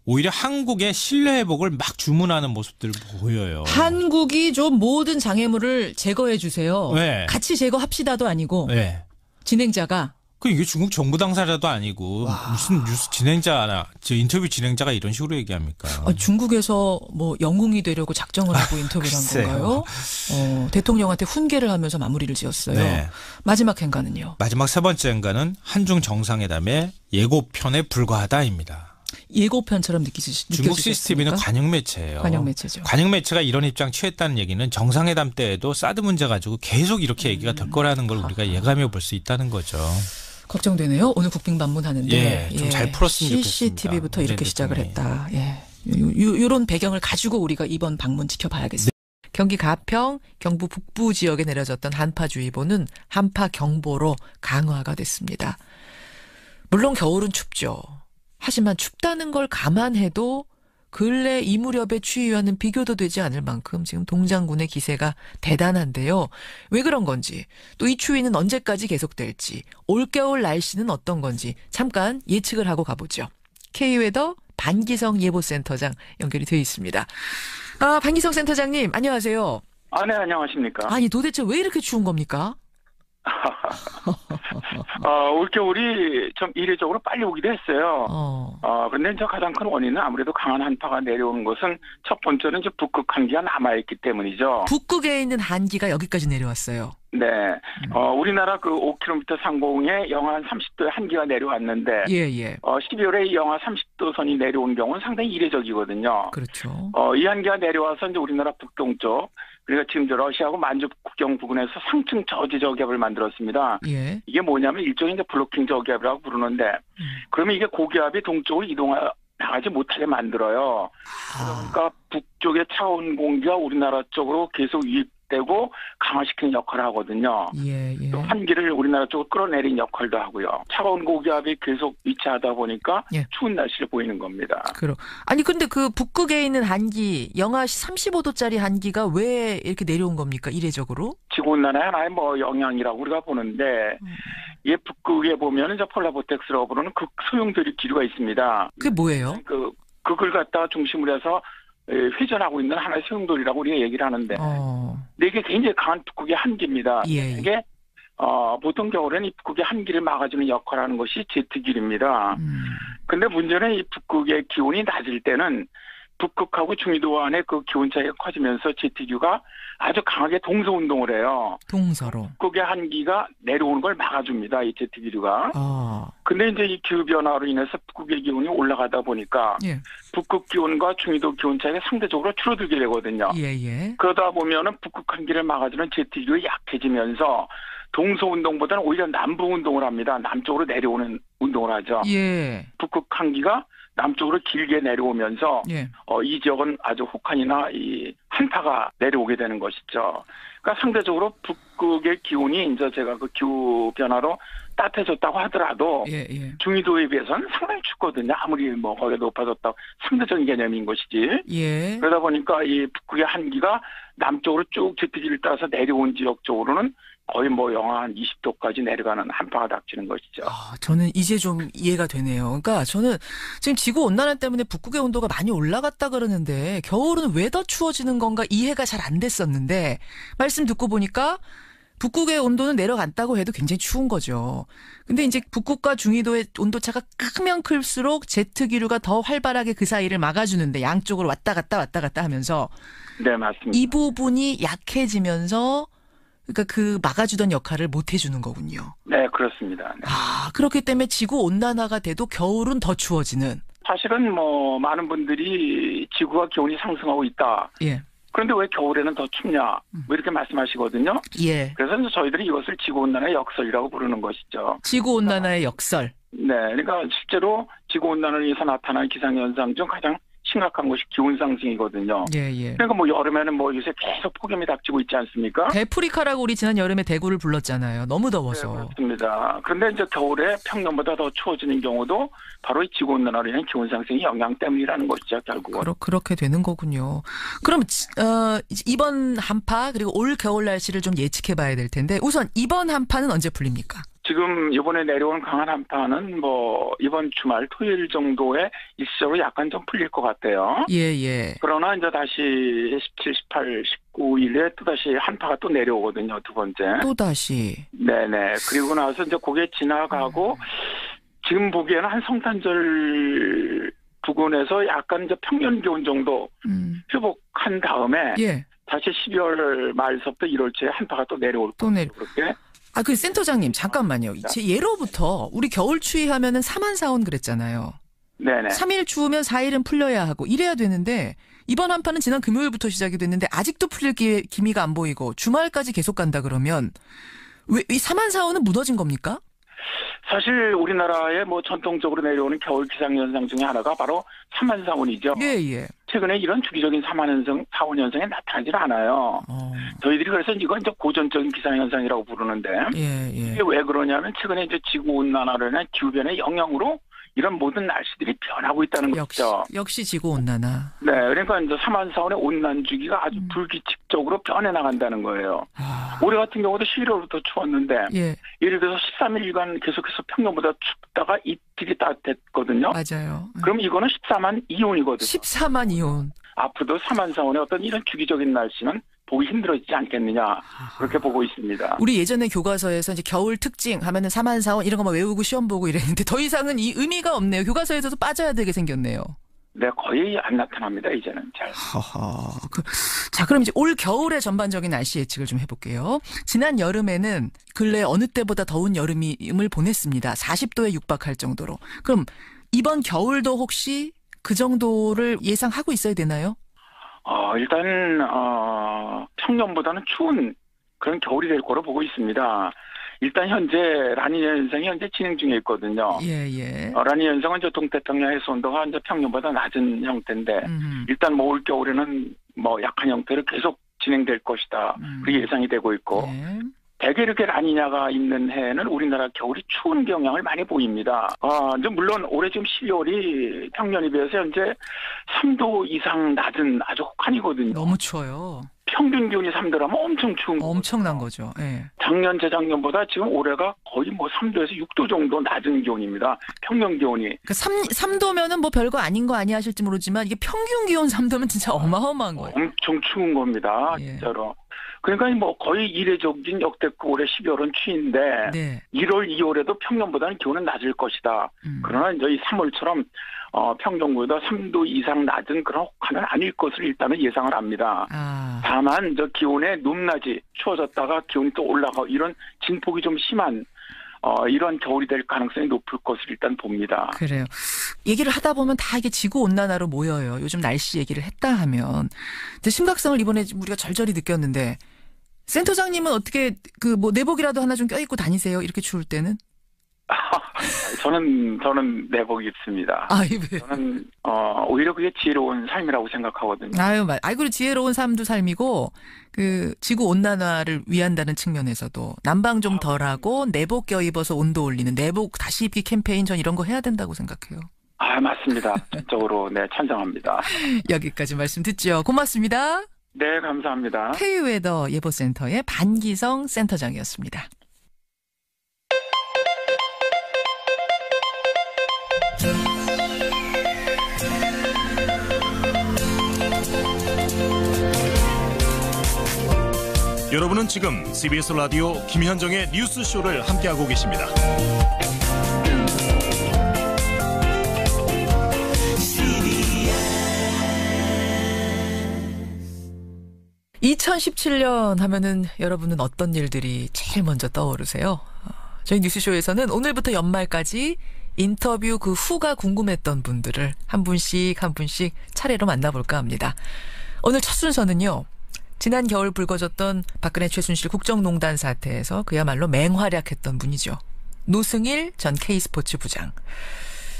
오히려 한국의 신뢰 회복을 막 주문하는 모습들을 보여요. 한국이 좀 모든 장애물을 제거해 주세요. 네. 같이 제거합시다도 아니고 네. 진행자가 이게 중국 정부 당사자도 아니고 무슨 뉴스 진행자나 인터뷰 진행자가 이런 식으로 얘기합니까? 중국에서 뭐 영웅이 되려고 작정을 하고 인터뷰를 한 건가요? 대통령한테 훈계를 하면서 마무리를 지었어요. 네. 마지막 행간은요? 마지막 세 번째 행간은 한중 정상회담의 예고편에 불과하다입니다. 예고편처럼 느껴지셨습니까? 중국 CCTV는 관영 매체예요. 관영 매체죠. 관영 매체가 이런 입장 취했다는 얘기는 정상회담 때에도 사드 문제 가지고 계속 이렇게 얘기가 될 거라는 걸 우리가 예감해 볼 수 있다는 거죠. 걱정되네요. 오늘 국빈 방문하는데 좀 잘 풀었으면 좋겠습니다. CCTV부터 이렇게 시작을 했다. 이런 배경을 가지고 우리가 이번 방문 지켜봐야겠습니다. 경기 가평, 경부 북부 지역에 내려졌던 한파주의보는 한파경보로 강화가 됐습니다. 물론 겨울은 춥죠. 하지만 춥다는 걸 감안해도 근래 이 무렵에 추위와는 비교도 되지 않을 만큼 지금 동장군의 기세가 대단한데요. 왜 그런 건지, 또 이 추위는 언제까지 계속될지, 올겨울 날씨는 어떤 건지 잠깐 예측을 하고 가보죠. K웨더 반기성 예보센터장 연결이 되어 있습니다. 반기성 센터장님 안녕하세요. 네, 안녕하십니까. 아니 도대체 왜 이렇게 추운 겁니까? 올겨울이 좀 이례적으로 빨리 오기도 했어요. 그런데 이제 가장 큰 원인은 아무래도 강한 한파가 내려오는 것은 첫 번째는 이제 북극 한기가 남아있기 때문이죠. 북극에 있는 한기가 여기까지 내려왔어요. 네. 우리나라 그 5km 상공에 영하 한 30도의 한기가 내려왔는데. 12월에 영하 30도 선이 내려온 경우는 상당히 이례적이거든요. 그렇죠. 이 한기가 내려와서 이제 우리나라 북동쪽, 그러니까 지금 러시아하고 만주 국경 부근에서 상층 저지 저기압을 만들었습니다. 이게 뭐냐면 일종의 이제 블로킹 저기압이라고 부르는데, 그러면 이게 고기압이 동쪽으로 나가지 못하게 만들어요. 그러니까 북쪽의 차가운 공기가 우리나라 쪽으로 계속 유입되고 강화시키는 역할을 하거든요. 또 한기를 우리나라 쪽으로 끌어내린 역할도 하고요. 차가운 고기압이 계속 위치하다 보니까 추운 날씨를 보이는 겁니다. 아니 근데 그 북극에 있는 한기, 영하 35도짜리 한기가 왜 이렇게 내려온 겁니까? 이례적으로? 지구온난화의 하나의 영향이라고 우리가 보는데, 이 북극에 보면은 폴라보텍스라고 부르는 극소형 드립 기류가 있습니다. 그게 뭐예요? 그걸 갖다가 중심으로 해서 회전하고 있는 하나의 소용돌이라고 우리가 얘기를 하는데 근데 이게 굉장히 강한 북극의 한기입니다. 예. 이게 보통 겨울에는 이 북극의 한기를 막아주는 역할을 하는 것이 제트기류입니다. 근데 문제는 이 북극의 기온이 낮을 때는 북극하고 중위도 안에 그 기온 차이가 커지면서 제트기류가 아주 강하게 동서 운동을 해요. 동서로. 북극의 한기가 내려오는 걸 막아줍니다. 이 제트기류가. 근데 이제 이 기후 변화로 인해서 북극의 기온이 올라가다 보니까 예. 북극 기온과 중위도 기온 차이가 상대적으로 줄어들게 되거든요. 예. 그러다 보면은 북극 한기를 막아주는 제트기류가 약해지면서 동서 운동보다는 오히려 남부 운동을 합니다. 남쪽으로 내려오는 운동을 하죠. 예. 북극 한기가 남쪽으로 길게 내려오면서 예. 이 지역은 아주 혹한이나 이 한파가 내려오게 되는 것이죠. 그러니까 상대적으로 북극의 기온이 이제 제가 그 기후 변화로 따뜻해졌다고 하더라도 예. 중위도에 비해서는 상당히 춥거든요. 아무리 뭐 거기가 높아졌다고 상대적인 개념인 것이지. 예. 그러다 보니까 이 북극의 한기가 남쪽으로 쭉 제트기를 따라서 내려온 지역 쪽으로는 거의 뭐 영하 한 20도까지 내려가는 한파가 닥치는 것이죠. 저는 이제 좀 이해가 되네요. 그러니까 저는 지금 지구 온난화 때문에 북극의 온도가 많이 올라갔다 그러는데 겨울은 왜 더 추워지는 건가 이해가 잘 안 됐었는데 말씀 듣고 보니까 북극의 온도는 내려간다고 해도 굉장히 추운 거죠. 근데 이제 북극과 중위도의 온도차가 크면 클수록 제트기류가 더 활발하게 그 사이를 막아주는데 양쪽으로 왔다 갔다 하면서 네, 맞습니다. 이 부분이 약해지면서 그러니까 그 막아주던 역할을 못 해주는 거군요. 네, 그렇습니다. 네. 그렇기 때문에 지구 온난화가 돼도 겨울은 더 추워지는. 사실은 뭐 많은 분들이 지구가 기온이 상승하고 있다. 예. 그런데 왜 겨울에는 더 춥냐? 뭐 이렇게 말씀하시거든요. 예. 그래서 이제 저희들이 이것을 지구 온난화의 역설이라고 부르는 것이죠. 지구 온난화의 역설. 네, 그러니까 실제로 지구 온난화로 인해서 나타나는 기상 현상 중 가장 심각한 것이 기온 상승이거든요. 예. 그러니까 뭐 여름에는 뭐 요새 계속 폭염이 닥치고 있지 않습니까? 데프리카라고 우리 지난 여름에 대구를 불렀잖아요. 너무 더워서. 네, 그렇습니다. 그런데 이제 겨울에 평년보다 더 추워지는 경우도 바로 이 지구 온난화로 인한 기온 상승의 영향 때문이라는 것이죠, 결국은. 그렇게 되는 거군요. 그럼 이번 한파 그리고 올 겨울 날씨를 좀 예측해 봐야 될 텐데 우선 이번 한파는 언제 풀립니까? 지금 이번에 내려온 강한 한파는 뭐 이번 주말 토요일 정도에 일시적으로 약간 좀 풀릴 것 같아요. 예. 그러나 이제 다시 17, 18, 19일에 또다시 한파가 또 내려오거든요. 두 번째. 또다시. 네네. 그리고 나서 이제 그게 지나가고 지금 보기에는 한 성탄절 부근에서 약간 이제 평년 기온 정도 회복한 다음에 예. 다시 12월 말서부터 1월 초에 한파가 또 내려올 거예요. 그렇게. 그 센터장님 잠깐만요. 제 예로부터 우리 겨울 추위 하면은 사만사온 그랬잖아요. 네네. 3일 추우면 4일은 풀려야 하고 이래야 되는데 이번 한파는 지난 금요일부터 시작이 됐는데 아직도 풀릴 기미가 안 보이고 주말까지 계속 간다 그러면 왜 이 사만사온은 무너진 겁니까? 사실 우리나라의 뭐 전통적으로 내려오는 겨울 기상현상 중에 하나가 바로 사만사온이죠. 예. 최근에 이런 주기적인 사원 현상이 나타나질 않아요. 저희들이 그래서 이건 이제 고전적인 기상현상이라고 부르는데 이게 왜 그러냐면 최근에 이제 지구 온난화로 인한 기후 변화의 영향으로 이런 모든 날씨들이 변하고 있다는 거죠. 역시 지구 온난화. 네, 그러니까 이제 사만사원의 온난 주기가 아주 불규칙적으로 변해 나간다는 거예요. 올해 같은 경우도 11월부터 추웠는데 예를 들어서 13일간 계속해서 평년보다 춥다가 이틀이 따뜻했거든요. 맞아요. 그럼 이거는 14만 이온이거든요. 14만 이온. 앞으로도 사만사원의 어떤 이런 주기적인 날씨는 보기 힘들어지지 않겠느냐 그렇게 보고 있습니다. 우리 예전에 교과서에서 이제 겨울 특징 하면은 사만사원 이런 거만 외우고 시험 보고 이랬는데 더 이상은 이 의미가 없네요. 교과서에서도 빠져야 되게 생겼네요. 네, 거의 안 나타납니다 이제는 잘. 자, 그럼 이제 올 겨울의 전반적인 날씨 예측을 좀 해볼게요. 지난 여름에는 근래 어느 때보다 더운 여름을 보냈습니다. 40도에 육박할 정도로. 그럼 이번 겨울도 혹시 그 정도를 예상하고 있어야 되나요? 일단 평년보다는 추운 그런 겨울이 될 거로 보고 있습니다. 일단 현재 라니냐 현상이 현재 진행 중에 있거든요. 예. 라니냐 현상은 이제 동태평양 해수 온도가 이제 평년보다 낮은 형태인데 일단 뭐 올 겨울에는 뭐 약한 형태로 계속 진행될 것이다. 그게 예상이 되고 있고 대개 이렇게 라니냐가 있는 해에는 우리나라 겨울이 추운 경향을 많이 보입니다. 이제 물론 올해 지금 12월이 평년에 비해서 현재 3도 이상 낮은 아주 혹한이거든요. 너무 추워요. 평균 기온이 3도라면 엄청 추운 거죠. 엄청난 거죠. 예. 작년, 재작년보다 지금 올해가 거의 뭐 3도에서 6도 정도 낮은 기온입니다. 평균 기온이. 그 3도면은 뭐 별거 아닌 거 아니야 하실지 모르지만 이게 평균 기온 3도면 진짜 어마어마한 거예요. 엄청 추운 겁니다. 예. 진짜로. 그러니까 뭐 거의 이례적인 역대급 올해 12월은 추인데 네. 1월, 2월에도 평년보다는 기온은 낮을 것이다. 그러나 이제 이 3월처럼 평년보다 3도 이상 낮은 그런 혹한은 아닐 것을 일단은 예상을 합니다. 다만 저 기온의 높낮이 추워졌다가 기온이 또 올라가고 이런 진폭이 좀 심한 이런 겨울이 될 가능성이 높을 것을 일단 봅니다. 그래요. 얘기를 하다 보면 다 이게 지구온난화로 모여요. 요즘 날씨 얘기를 했다 하면. 근데 심각성을 이번에 우리가 절절히 느꼈는데 센터장님은 어떻게 그 뭐 내복이라도 하나 좀 껴입고 다니세요? 이렇게 추울 때는? 저는 내복 입습니다. 왜요? 저는 오히려 그게 지혜로운 삶이라고 생각하거든요. 그리고 지혜로운 삶도 삶이고 그 지구 온난화를 위한다는 측면에서도 난방 좀 덜하고 내복 껴입어서 온도 올리는 내복 다시 입기 캠페인 전 이런 거 해야 된다고 생각해요. 맞습니다. 전적으로 네, 찬성합니다. 여기까지 말씀 듣죠. 고맙습니다. 네, 감사합니다. K웨더 예보센터의 반기성 센터장이었습니다. 여러분은 지금 CBS 라디오 김현정의 뉴스쇼를 함께하고 계십니다. 2017년 하면은 여러분은 어떤 일들이 제일 먼저 떠오르세요? 저희 뉴스쇼에서는 오늘부터 연말까지 인터뷰 그 후가 궁금했던 분들을 한 분씩 차례로 만나볼까 합니다. 오늘 첫 순서는요. 지난 겨울 불거졌던 박근혜 최순실 국정농단 사태에서 그야말로 맹활약했던 분이죠. 노승일 전 K스포츠 부장.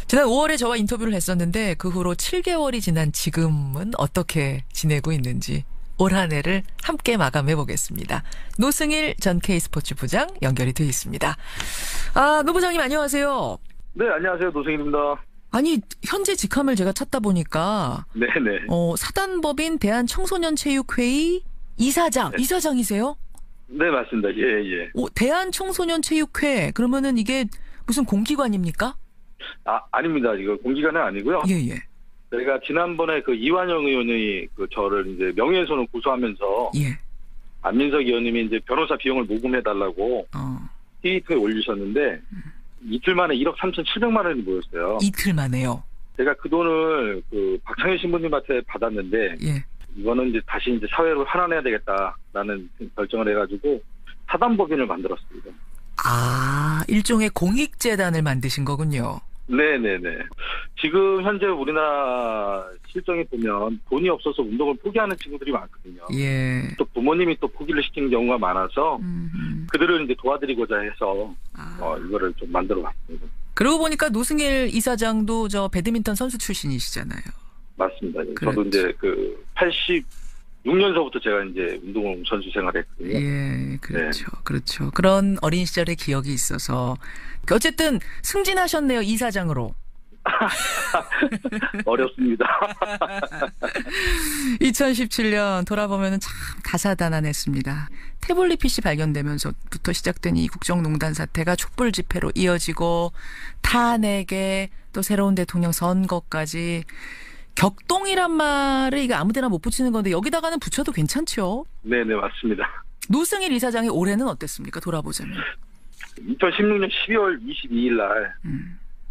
지난 5월에 저와 인터뷰를 했었는데 그 후로 7개월이 지난 지금은 어떻게 지내고 있는지 올 한 해를 함께 마감해 보겠습니다. 노승일 전 K스포츠 부장 연결이 되어 있습니다. 노 부장님 안녕하세요. 네, 안녕하세요. 노승일입니다. 아니 현재 직함을 제가 찾다 보니까 네네. 사단법인 대한청소년체육회의 이사장, 네. 이사장이세요? 네, 맞습니다. 예. 대한청소년체육회 그러면은 이게 무슨 공기관입니까? 아닙니다. 이거 공기관은 아니고요. 예. 저희가 지난번에 그 이완영 의원이 그 저를 이제 명예훼손을 고소하면서 안민석 의원님이 이제 변호사 비용을 모금해달라고 트위터에 올리셨는데 이틀 만에 1억 3,700만 원이 모였어요. 이틀 만에요? 제가 그 돈을 그 박창일 신부님한테 받았는데 이거는 이제 다시 이제 사회로 환원해야 되겠다라는 결정을 해가지고 사단법인을 만들었습니다. 일종의 공익재단을 만드신 거군요. 네네네. 지금 현재 우리나라 실정에 보면 돈이 없어서 운동을 포기하는 친구들이 많거든요. 또 부모님이 또 포기를 시키는 경우가 많아서 그들을 이제 도와드리고자 해서 이거를 좀 만들어 봤습니다. 그러고 보니까 노승일 이사장도 저 배드민턴 선수 출신이시잖아요. 맞습니다. 저도 이제 그 86년서부터 제가 이제 운동 선수 생활했거든요. 그렇죠. 그런 어린 시절의 기억이 있어서 어쨌든 승진하셨네요, 이사장으로. 어렵습니다. 2017년 돌아보면 참 다사다난했습니다. 태블릿 PC 발견되면서부터 시작된 이 국정농단 사태가 촛불 집회로 이어지고 탄핵에 또 새로운 대통령 선거까지 격동이란 말을 이거 아무데나 못 붙이는 건데 여기다가는 붙여도 괜찮죠? 네네, 맞습니다. 노승일 이사장의 올해는 어땠습니까? 돌아보자면. 2016년 12월 22일 날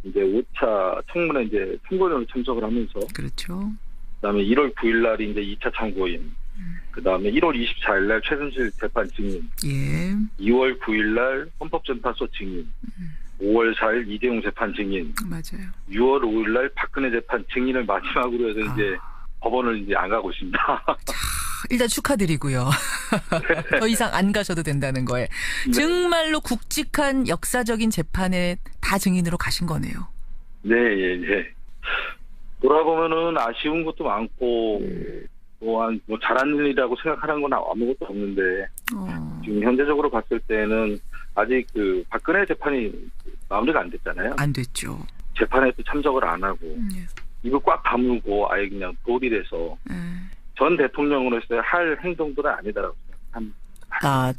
이제 5차 청문회 이제 참고인으로 참석을 하면서 그렇죠. 그다음에 1월 9일 날이 이제 2차 참고인. 그다음에 1월 24일 날 최순실 재판 증인. 2월 9일 날 헌법재판소 증인. 5월 4일 이재용 재판 증인. 맞아요. 6월 5일 날 박근혜 재판 증인을 마지막으로 해서 이제 법원을 이제 안 가고 있습니다. 일단 축하드리고요. 더 이상 안 가셔도 된다는 거에. 정말로 굵직한 역사적인 재판에 다 증인으로 가신 거네요. 네. 돌아보면은 아쉬운 것도 많고 또한 뭐 잘한 일이라고 생각하는 건 아무것도 없는데 지금 현재적으로 봤을 때는 아직 그 박근혜 재판이 마무리가 안 됐잖아요. 안 됐죠. 재판에 또 참석을 안 하고 입을 꽉 다물고 아예 그냥 돌이 돼서 전 대통령으로서 할 행동들은 아니다라고 생각합니다.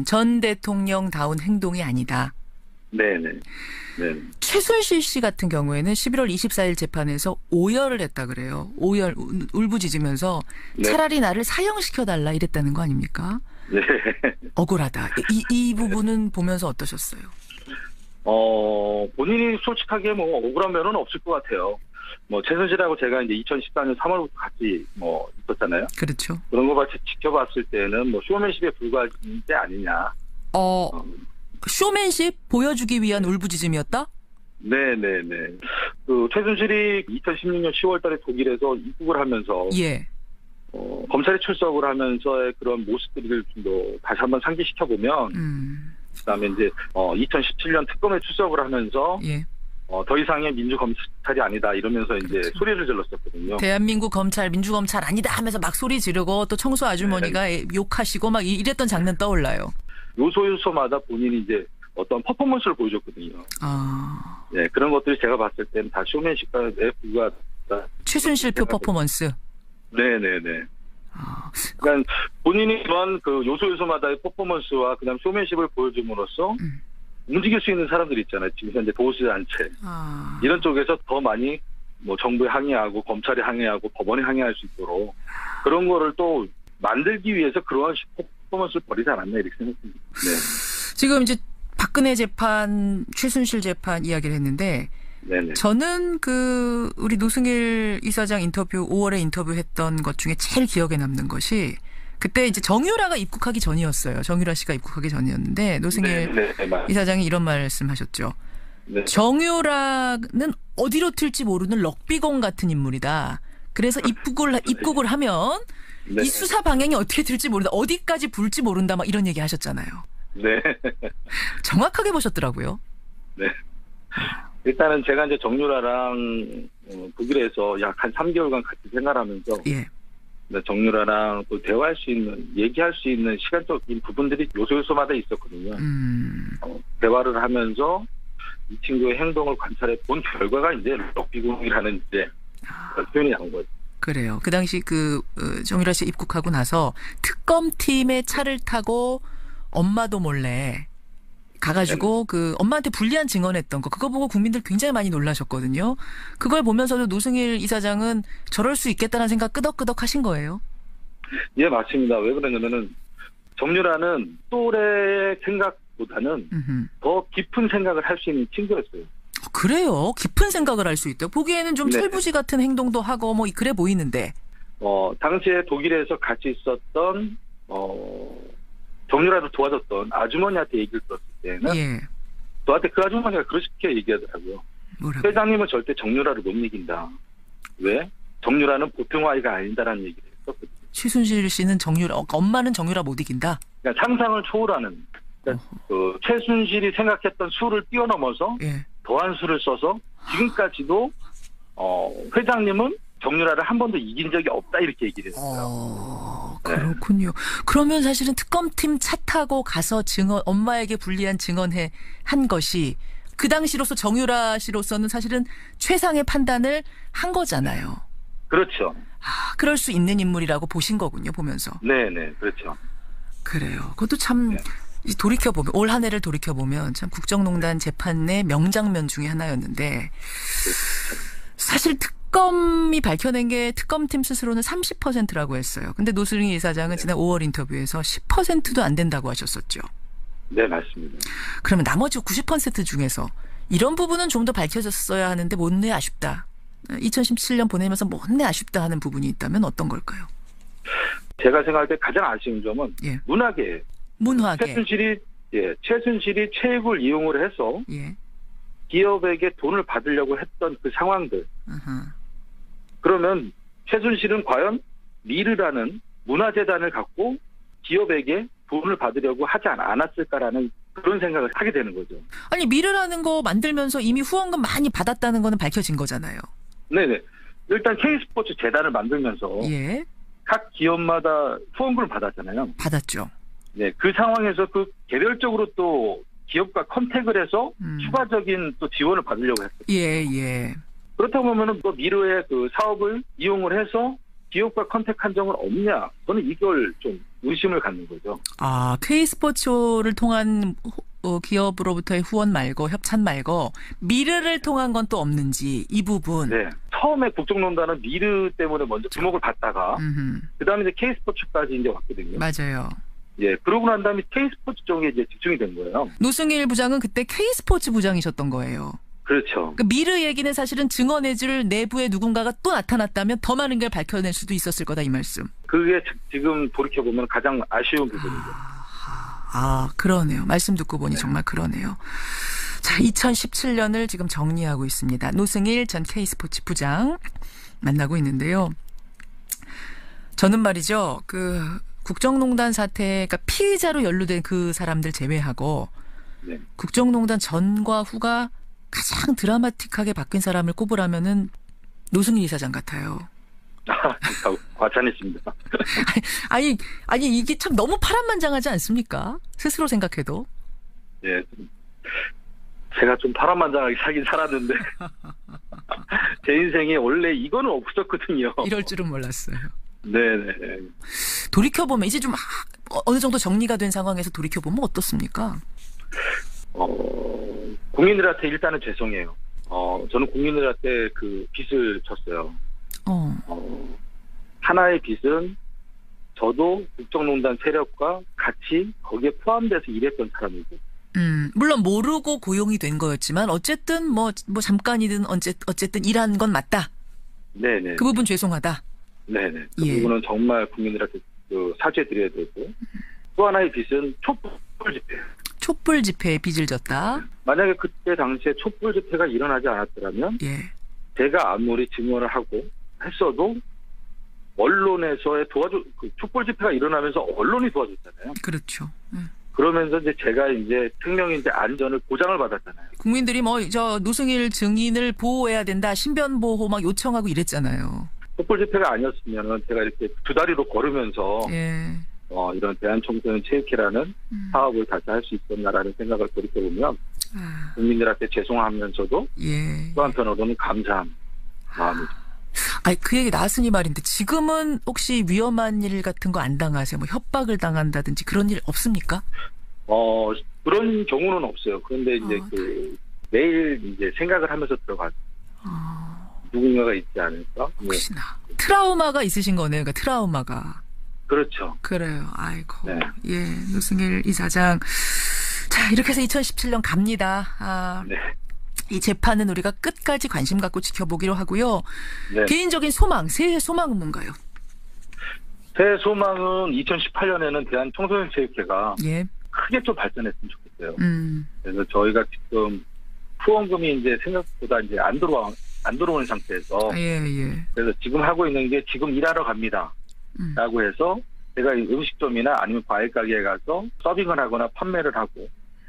전 대통령다운 행동이 아니다. 네네. 최순실 씨 같은 경우에는 11월 24일 재판에서 오열을 했다 그래요. 오열, 울부짖으면서 차라리 나를 사형시켜달라 이랬다는 거 아닙니까? 네. 억울하다. 이 부분은 보면서 어떠셨어요? 본인이 솔직하게 뭐 억울한 면은 없을 것 같아요. 뭐 최순실하고 제가 이제 2014년 3월부터 같이 뭐 있었잖아요. 그렇죠. 그런 거 같이 지켜봤을 때는 뭐 쇼맨십에 불과한 게 아니냐. 쇼맨십 보여주기 위한 울부짖음이었다? 네네네. 그 최순실이 2016년 10월달에 독일에서 입국을 하면서 검찰에 출석을 하면서의 그런 모습들을 좀 더 다시 한번 상기시켜 보면, 그다음에 이제 2017년 특검에 출석을 하면서 더 이상의 민주검찰이 아니다 이러면서 이제 소리를 질렀었거든요. 대한민국 검찰 민주검찰 아니다 하면서 막 소리 지르고 또 청소 아주머니가 욕하시고 막 이랬던 장면 떠올라요. 요소마다 본인이 이제 어떤 퍼포먼스를 보여줬거든요. 네, 그런 것들이 제가 봤을 때는 다 쇼맨십에 불과하다. 최순실표 퍼포먼스. 네네네. 그러니까 본인이 그런 그 요소마다의 퍼포먼스와 그다음 쇼맨십을 보여줌으로써 움직일 수 있는 사람들이 있잖아요. 지금 현재 보수단체 이런 쪽에서 더 많이 뭐 정부에 항의하고 검찰에 항의하고 법원에 항의할 수 있도록 그런 거를 또 만들기 위해서 그러한 퍼포먼스를 벌이지 않았나 이렇게 생각합니다. 네. 지금 이제 박근혜 재판, 최순실 재판 이야기를 했는데 저는 그 우리 노승일 이사장 인터뷰 5월에 인터뷰했던 것 중에 제일 기억에 남는 것이 그때 이제 정유라가 입국하기 전이었어요. 정유라 씨가 입국하기 전이었는데 노승일 이사장이 이런 말씀하셨죠. 정유라는 어디로 튈지 모르는 럭비공 같은 인물이다. 그래서 입국을 하면 이 수사 방향이 어떻게 될지 모른다. 어디까지 불지 모른다. 막 이런 얘기 하셨잖아요. 네. 정확하게 보셨더라고요. 네. 일단은 제가 이제 정유라랑 독일에서 약 한 3개월간 같이 생활하면서 정유라랑 또 대화할 수 있는, 얘기할 수 있는 시간적인 부분들이 요소마다 있었거든요. 대화를 하면서 이 친구의 행동을 관찰해 본 결과가 이제 럭비공이라는 이제 표현이 나온 거죠. 그래요. 그 당시 정유라 씨 입국하고 나서 특검팀의 차를 타고 엄마도 몰래 가가지고 그 엄마한테 불리한 증언했던 거 그거 보고 국민들 굉장히 많이 놀라셨거든요. 그걸 보면서도 노승일 이사장은 저럴 수 있겠다는 생각 끄덕끄덕 하신 거예요? 예, 맞습니다. 왜 그러냐면은 정유라는 또래의 생각보다는 더 깊은 생각을 할 수 있는 친구였어요. 그래요? 깊은 생각을 할 수 있대요. 보기에는 좀 철부지 같은 행동도 하고 뭐 그래 보이는데. 당시에 독일에서 같이 있었던 정유라를 도와줬던 아주머니한테 얘기를 들었을 때는 저한테 그 아주머니가 그렇게 얘기하더라고요. 뭐라고? 회장님은 절대 정유라를 못 이긴다. 왜? 정유라는 보통 아이가 아니다라는 얘기를 했었거든요. 최순실 씨는 엄마는 정유라 못 이긴다? 그러니까 상상을 초월하는. 그러니까 그 최순실이 생각했던 수를 뛰어넘어서 더한 수를 써서 지금까지도 회장님은 정유라를 한 번도 이긴 적이 없다 이렇게 얘기를 했어요. 그렇군요. 그러면 사실은 특검팀 차 타고 가서 엄마에게 불리한 증언해 한 것이 그 당시로서 정유라 씨로서는 사실은 최상의 판단을 한 거잖아요. 그렇죠. 그럴 수 있는 인물이라고 보신 거군요, 보면서. 네네, 그렇죠. 그래요. 그것도 참 돌이켜보면 올 한 해를 돌이켜보면 참 국정농단 재판의 명장면 중에 하나였는데 사실 특검이 밝혀낸 게 특검팀 스스로는 30%라고 했어요. 근데 노승일 이사장은 지난 5월 인터뷰에서 10%도 안 된다고 하셨었죠. 네, 맞습니다. 그러면 나머지 90% 중에서 이런 부분은 좀 더 밝혀졌어야 하는데 못내 아쉽다. 2017년 보내면서 못내 아쉽다 하는 부분이 있다면 어떤 걸까요? 제가 생각할 때 가장 아쉬운 점은 문화계. 최순실이 체육을 이용을 해서 기업에게 돈을 받으려고 했던 그 상황들. 그러면 최순실은 과연 미르라는 문화재단을 갖고 기업에게 돈을 받으려고 하지 않았을까라는 그런 생각을 하게 되는 거죠. 아니 미르라는 거 만들면서 이미 후원금 많이 받았다는 거는 밝혀진 거잖아요. 네네. 일단 K스포츠 재단을 만들면서 각 기업마다 후원금을 받았잖아요. 받았죠. 네, 그 상황에서 그 개별적으로 또 기업과 컨택을 해서 추가적인 또 지원을 받으려고 했어요. 예. 그렇다고 보면은 또 미르의 그 사업을 이용을 해서 기업과 컨택 한정은 없냐? 저는 이걸 좀 의심을 갖는 거죠. K스포츠를 통한 기업으로부터의 후원 말고 협찬 말고 미르를 통한 건 또 없는지 이 부분. 네. 처음에 국정농단은 미르 때문에 먼저 주목을 받다가 그다음에 이제 K스포츠까지 이제 왔거든요. 맞아요. 예, 그러고 난 다음에 K스포츠 쪽에 이제 집중이 된 거예요. 노승일 부장은 그때 K스포츠 부장이셨던 거예요. 그렇죠. 그 미르 얘기는 사실은 증언해줄 내부에 누군가가 또 나타났다면 더 많은 걸 밝혀낼 수도 있었을 거다 이 말씀. 그게 지금 돌이켜보면 가장 아쉬운 부분이죠. 그러네요. 말씀 듣고 보니 정말 그러네요. 자, 2017년을 지금 정리하고 있습니다. 노승일 전 K스포츠 부장 만나고 있는데요. 저는 말이죠. 그 국정농단 사태, 그러니까 피의자로 연루된 그 사람들 제외하고 네. 국정농단 전과 후가 가장 드라마틱하게 바뀐 사람을 꼽으라면은 노승일 이사장 같아요. 과찬했습니다. 아니 이게 참 너무 파란만장하지 않습니까? 스스로 생각해도. 예, 제가 좀 파란만장하게 살긴 살았는데 제 인생에 원래 이거는 없었거든요. 이럴 줄은 몰랐어요. 네네. 돌이켜보면 이제 좀 어느 정도 정리가 된 상황에서 돌이켜보면 어떻습니까? 국민들한테 일단은 죄송해요. 저는 국민들한테 그 빚을 졌어요. 하나의 빚은 저도 국정농단 세력과 같이 거기에 포함돼서 일했던 사람이고. 물론 모르고 고용이 된 거였지만 어쨌든 뭐 잠깐이든 어쨌든 일한 건 맞다. 네네. 그 부분 죄송하다. 네네. 그 부분은 정말 국민들한테 사죄드려야 되고. 또 하나의 빚은 촛불 집회예요. 촛불 집회에 빚을 졌다. 만약에 그때 당시에 촛불 집회가 일어나지 않았더라면 제가 아무리 증언을 하고 했어도 언론에서의 그 촛불 집회가 일어나면서 언론이 도와줬잖아요. 그렇죠. 그러면서 이제 제가 이제 생명인데 안전을 보장을 받았잖아요. 국민들이 노승일 증인을 보호해야 된다, 신변 보호 막 요청하고 이랬잖아요. 촛불 집회가 아니었으면은 제가 이렇게 두 다리로 걸으면서 이런 대한청소년 체육회라는 사업을 다시 할 수 있었나라는 생각을 돌이켜보면 국민들한테 죄송하면서도 또 한편으로는 감사한 마음이죠. 그 얘기 나왔으니 말인데 지금은 혹시 위험한 일 같은 거 안 당하세요? 뭐 협박을 당한다든지 그런 일 없습니까? 그런 경우는 없어요. 그런데 이제 매일 이제 생각을 하면서 들어가죠. 누군가가 있지 않을까? 혹시나 트라우마가 있으신 거네요. 그러니까 트라우마가. 그렇죠. 그래요. 아이고. 네. 예, 노승일 이사장. 자, 이렇게 해서 2017년 갑니다. 네. 이 재판은 우리가 끝까지 관심 갖고 지켜보기로 하고요. 네. 개인적인 소망, 새해 소망은 뭔가요? 새해 소망은 2018년에는 대한청소년체육회가 크게 좀 발전했으면 좋겠어요. 그래서 저희가 지금 후원금이 이제 생각보다 이제 안 들어오는 상태에서 그래서 지금 하고 있는 게 지금 일하러 갑니다. 라고 해서 제가 음식점이나 아니면 과일 가게에 가서 서빙을 하거나 판매를 하고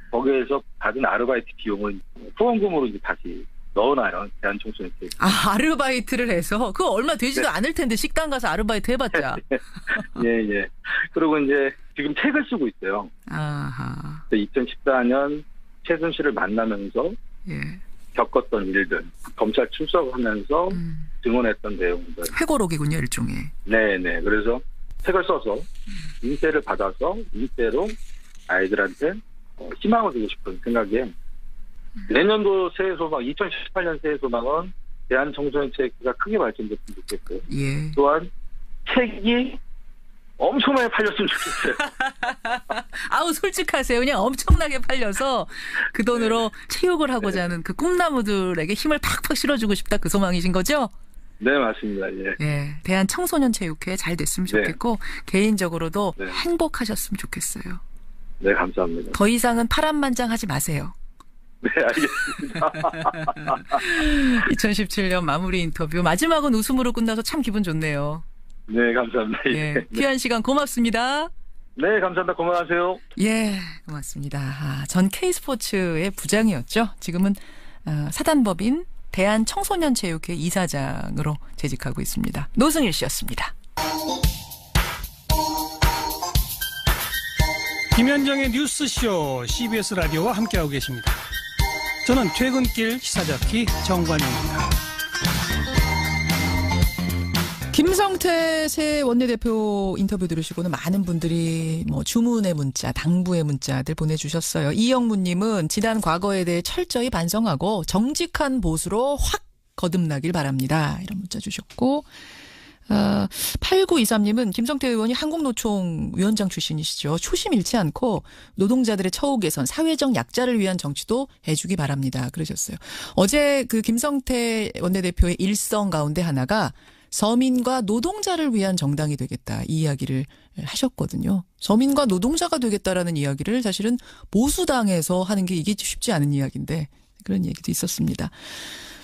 거기에서 받은 아르바이트 비용을 후원금으로 이제 다시 넣어놔요. 대한청소년체육회. 아르바이트를 해서? 그거 얼마 되지도 않을 텐데 식당 가서 아르바이트 해봤자. 예. 그리고 이제 지금 책을 쓰고 있어요. 2014년 최순실을 만나면서 겪었던 일들, 검찰 출석하면서 증언했던 내용들. 회고록이군요, 일종의. 네네. 그래서 책을 써서 인쇄를 받아서 인쇄로 아이들한테 희망을 주고 싶은 생각에 내년도 새해 소망, 2018년 새해 소망은 대한청소년체육회가 크게 발전됐으면 좋겠고요. 또한 책이 엄청나게 팔렸으면 좋겠어요. 아우, 솔직하세요. 그냥 엄청나게 팔려서 그 돈으로 체육을 하고자 하는 그 꿈나무들에게 힘을 팍팍 실어주고 싶다, 그 소망이신 거죠? 네, 맞습니다. 대한청소년체육회 잘 됐으면 좋겠고 개인적으로도 행복하셨으면 좋겠어요. 네, 감사합니다. 더 이상은 파란만장하지 마세요. 네, 알겠습니다. 2017년 마무리 인터뷰 마지막은 웃음으로 끝나서 참 기분 좋네요. 네, 감사합니다. 귀한 시간 고맙습니다. 네, 감사합니다. 건강하세요. 고맙습니다. 전 K스포츠의 부장이었죠. 지금은 사단법인 대한청소년체육회 이사장으로 재직하고 있습니다. 노승일 씨였습니다. 김현정의 뉴스쇼 CBS 라디오와 함께하고 계십니다. 저는 퇴근길 시사잡기 정관용입니다. 김성태 새 원내대표 인터뷰 들으시고는 많은 분들이 뭐 주문의 문자, 당부의 문자들 보내주셨어요. 이영무님은 지난 과거에 대해 철저히 반성하고 정직한 보수로 확 거듭나길 바랍니다. 이런 문자 주셨고 8923님은 김성태 의원이 한국노총 위원장 출신이시죠. 초심 잃지 않고 노동자들의 처우 개선, 사회적 약자를 위한 정치도 해주기 바랍니다. 그러셨어요. 어제 그 김성태 원내대표의 일성 가운데 하나가 서민과 노동자를 위한 정당이 되겠다 이 이야기를 하셨거든요. 서민과 노동자가 되겠다라는 이야기를 사실은 보수당에서 하는 게 이게 쉽지 않은 이야기인데 그런 얘기도 있었습니다.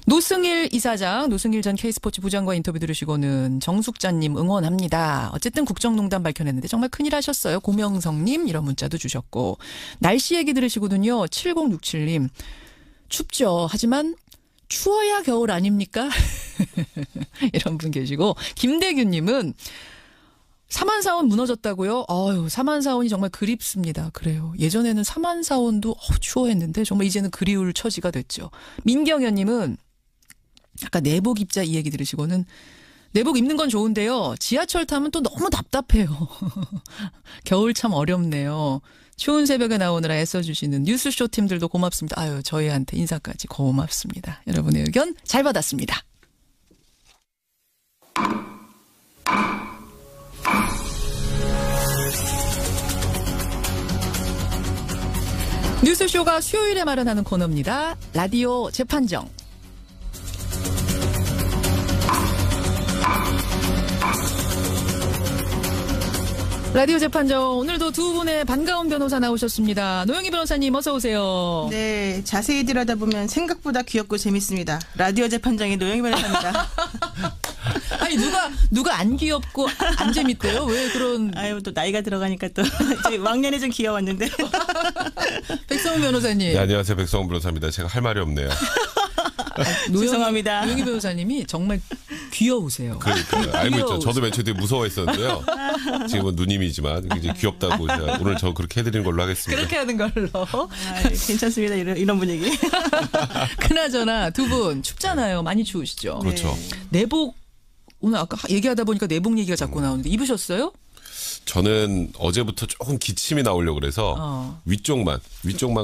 노승일 이사장, 노승일 전 K스포츠 부장과 인터뷰 들으시고는 정숙자님 응원합니다. 어쨌든 국정농단 밝혀냈는데 정말 큰일 하셨어요. 고명성님 이런 문자도 주셨고 날씨 얘기 들으시거든요. 7067님 춥죠. 하지만 추워야 겨울 아닙니까? 이런 분 계시고 김대규님은 삼안사원 무너졌다고요? 삼안사원이 정말 그립습니다. 그래요. 예전에는 삼안사원도 추워했는데 정말 이제는 그리울 처지가 됐죠. 민경현님은 아까 내복 입자 이 얘기 들으시고는 내복 입는 건 좋은데요. 지하철 타면 또 너무 답답해요. 겨울 참 어렵네요. 추운 새벽에 나오느라 애써주시는 뉴스쇼 팀들도 고맙습니다. 아유, 저희한테 인사까지 고맙습니다. 여러분의 의견 잘 받았습니다. 뉴스쇼가 수요일에 마련하는 코너입니다. 라디오 재판정. 라디오 재판정 오늘도 두 분의 반가운 변호사 나오셨습니다. 노영희 변호사님 어서 오세요. 네, 자세히 들여다보면 생각보다 귀엽고 재밌습니다. 라디오 재판정의 노영희 변호사입니다. 아니 누가 안 귀엽고 안 재밌대요? 왜 그런? 아유 또 나이가 들어가니까 또 왕년에 좀 귀여웠는데. 백성훈 변호사님. 네, 안녕하세요, 백성훈 변호사입니다. 제가 할 말이 없네요. 죄송합니다. 노영희 변호사님이 정말 귀여우세요. 그러니까 알고 있죠. 저도 맨 처음에 무서워했었는데요. 지금은 누님이지만 이제 귀엽다고 제가 오늘 저 그렇게 해드리는 걸로 하겠습니다. 그렇게 하는 걸로. 괜찮습니다. 이런 분위기. 그나저나 두 분 춥잖아요. 많이 추우시죠. 그렇죠. 내복 오늘 아까 얘기하다 보니까 내복 얘기가 자꾸 나오는데 입으셨어요? 저는 어제부터 조금 기침이 나오려고 그래서 위쪽만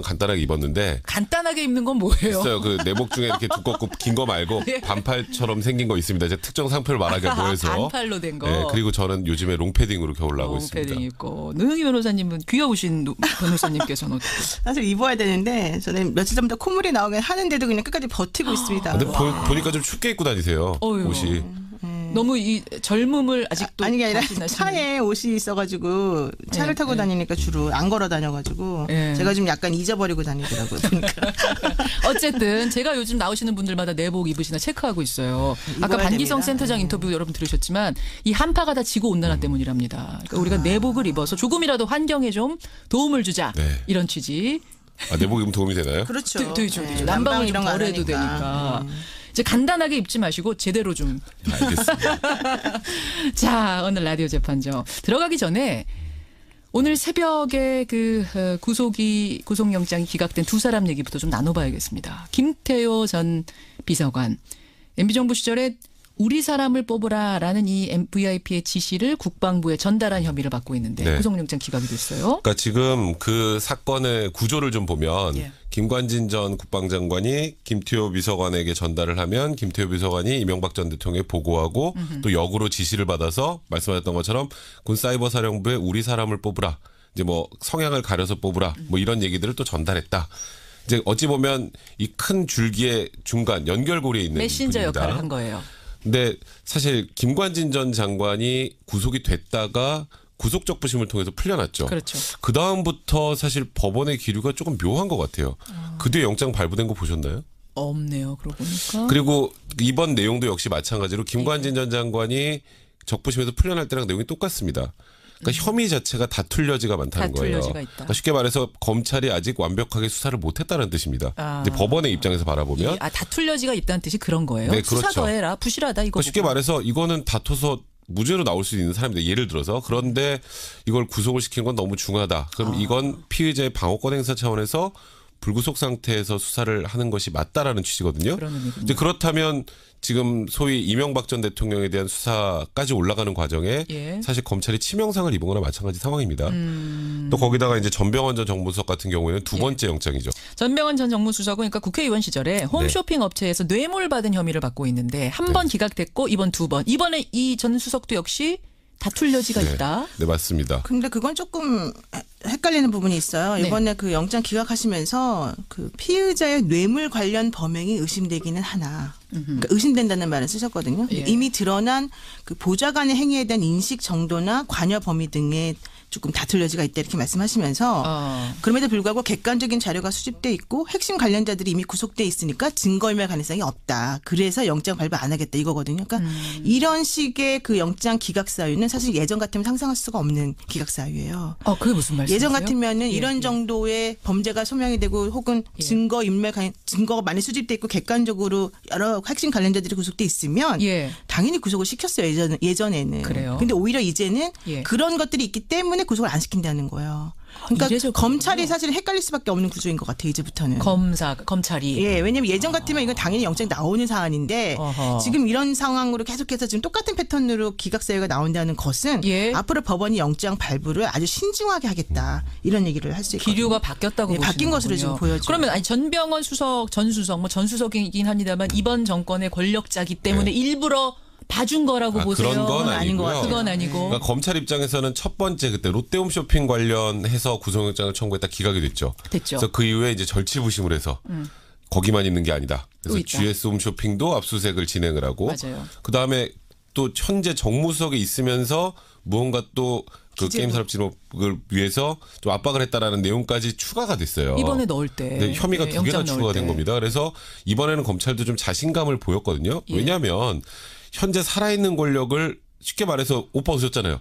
간단하게 입었는데. 간단하게 입는 건 뭐예요? 있어요. 그 내복 중에 이렇게 두껍고 긴 거 말고 예. 반팔처럼 생긴 거 있습니다. 이제 특정 상표를 말하기가 뭐해서. 반팔로 된 거. 네, 그리고 저는 요즘에 롱패딩으로 겨울 나오고 있습니다. 롱패딩 입고. 노영희 변호사님은 귀여우신 변호사님께서는 어떻게? 사실 입어야 되는데 저는 며칠 전부터 콧물이 나오긴 하는데도 그냥 끝까지 버티고 있습니다. 근데 보니까 좀 춥게 입고 다니세요. 옷이. 너무 이 젊음을 아직도 아니 게 아니라 차에 옷이 있어가지고 차를 타고 다니니까 주로 안 걸어 다녀가지고 제가 좀 약간 잊어버리고 다니더라고요. 어쨌든 제가 요즘 나오시는 분들마다 내복 입으시나 체크하고 있어요. 아까 반기성 됩니다. 센터장 인터뷰 여러분 들으셨지만 이 한파가 다 지구 온난화 때문이랍니다. 그러니까 우리가 내복을 입어서 조금이라도 환경에 좀 도움을 주자 이런 취지. 내복 입으면 도움이 되나요? 그렇죠. 되죠. 난방을 좀 덜해도 되니까. 이제 간단하게 입지 마시고 제대로 좀. 알겠습니다. 자, 오늘 라디오 재판정 들어가기 전에 오늘 새벽에 그 구속영장이 기각된 두 사람 얘기부터 좀 나눠봐야겠습니다. 김태효 전 비서관, MB정부 시절에 우리 사람을 뽑으라라는 이 VIP의 지시를 국방부에 전달한 혐의를 받고 있는데 구속영장 기각이 됐어요. 그러니까 지금 그 사건의 구조를 좀 보면 김관진 전 국방장관이 김태효 비서관에게 전달을 하면 김태효 비서관이 이명박 전 대통령에 보고하고 또 역으로 지시를 받아서 말씀하셨던 것처럼 군사이버사령부에 우리 사람을 뽑으라. 이제 뭐 성향을 가려서 뽑으라. 뭐 이런 얘기들을 또 전달했다. 이제 어찌 보면 이 큰 줄기의 중간 연결고리에 있는 메신저 분입니다. 역할을 한 거예요. 근데 사실 김관진 전 장관이 구속이 됐다가 구속적 부심을 통해서 풀려났죠. 그렇죠. 그 다음부터 사실 법원의 기류가 조금 묘한 것 같아요. 그 뒤에 영장 발부된 거 보셨나요? 없네요. 그러고 보니까. 그리고 이번 내용도 역시 마찬가지로 김관진 전 장관이 적부심에서 풀려날 때랑 내용이 똑같습니다. 그러니까 혐의 자체가 다툴 여지가 많다는 거예요. 그러니까 쉽게 말해서 검찰이 아직 완벽하게 수사를 못했다는 뜻입니다. 이제 법원의 입장에서 바라보면 다툴 여지가 있다는 뜻이 그런 거예요. 네, 수사 그렇죠. 더해라, 부실하다 이거. 그러니까 쉽게 말해서 이거는 다퉈서 무죄로 나올 수 있는 사람인데 예를 들어서 그런데 이걸 구속을 시킨 건 너무 중하다. 그럼 이건 피의자의 방어권 행사 차원에서 불구속 상태에서 수사를 하는 것이 맞다라는 취지거든요. 이제 그렇다면 지금 소위 이명박 전 대통령에 대한 수사까지 올라가는 과정에 사실 검찰이 치명상을 입은 거나 마찬가지 상황입니다. 또 거기다가 이제 전병헌 전 정무수석 같은 경우에는 두 번째 영장이죠. 전병헌 전 정무수석은 그러니까 국회의원 시절에 홈쇼핑 업체에서 뇌물 받은 혐의를 받고 있는데 한 번 기각됐고 이번 두 번. 이번에 이 전 수석도 역시 다툴 여지가 있다. 네, 맞습니다. 근데 그건 조금 헷갈리는 부분이 있어요. 이번에 그 영장 기각하시면서 그 피의자의 뇌물 관련 범행이 의심되기는 하나. 그러니까 의심된다는 말을 쓰셨거든요. 이미 드러난 그 보좌관의 행위에 대한 인식 정도나 관여 범위 등에 조금 다툴 여지가 있다 이렇게 말씀하시면서 그럼에도 불구하고 객관적인 자료가 수집돼 있고 핵심 관련자들이 이미 구속돼 있으니까 증거인멸 가능성이 없다. 그래서 영장 발부 안 하겠다 이거거든요. 그러니까 이런 식의 그 영장 기각 사유는 사실 예전 같으면 상상할 수가 없는 기각 사유예요. 그게 무슨 말씀이세요? 예전 같으면은 이런 정도의 범죄가 소명이 되고 혹은 증거가 많이 수집돼 있고 객관적으로 여러 핵심 관련자들이 구속돼 있으면 당연히 구속을 시켰어요. 예전에는. 그래요. 근데 오히려 이제는 그런 것들이 있기 때문에 구속을 안 시킨다는 거예요. 그러니까 검찰이 사실 헷갈릴 수밖에 없는 구조인 것 같아요. 이제부터는. 검찰이. 왜냐하면 예전 같으면 이건 당연히 영장이 나오는 사안인데 지금 이런 상황으로 계속해서 지금 똑같은 패턴으로 기각 사유가 나온다는 것은 앞으로 법원이 영장 발부를 아주 신중하게 하겠다. 이런 얘기를 할 수 있거든요. 기류가 바뀌었다고 보시는 바뀐 것으로 지금 보여져요. 그러면 아니 전병헌 수석, 전 수석이긴 합니다만 이번 정권의 권력자기 때문에 일부러 봐준 거라고 보세요. 그런 건 아니고요. 그건 아니고. 그러니까 검찰 입장에서는 첫 번째 그때 롯데홈쇼핑 관련해서 구속영장을 청구했다 기각이 됐죠. 그래서 그 이후에 이제 절치부심을 해서 거기만 있는 게 아니다. 그래서 GS홈쇼핑도 압수수색을 진행을 하고 그 다음에 또 현재 정무수석에 있으면서 무언가 또 그 게임산업진흥법을 위해서 좀 압박을 했다라는 내용까지 추가가 됐어요. 이번에 넣을 때. 혐의가 두 개나 추가가 된 겁니다. 그래서 이번에는 검찰도 좀 자신감을 보였거든요. 왜냐하면 현재 살아있는 권력을 쉽게 말해서 오빠 오셨잖아요.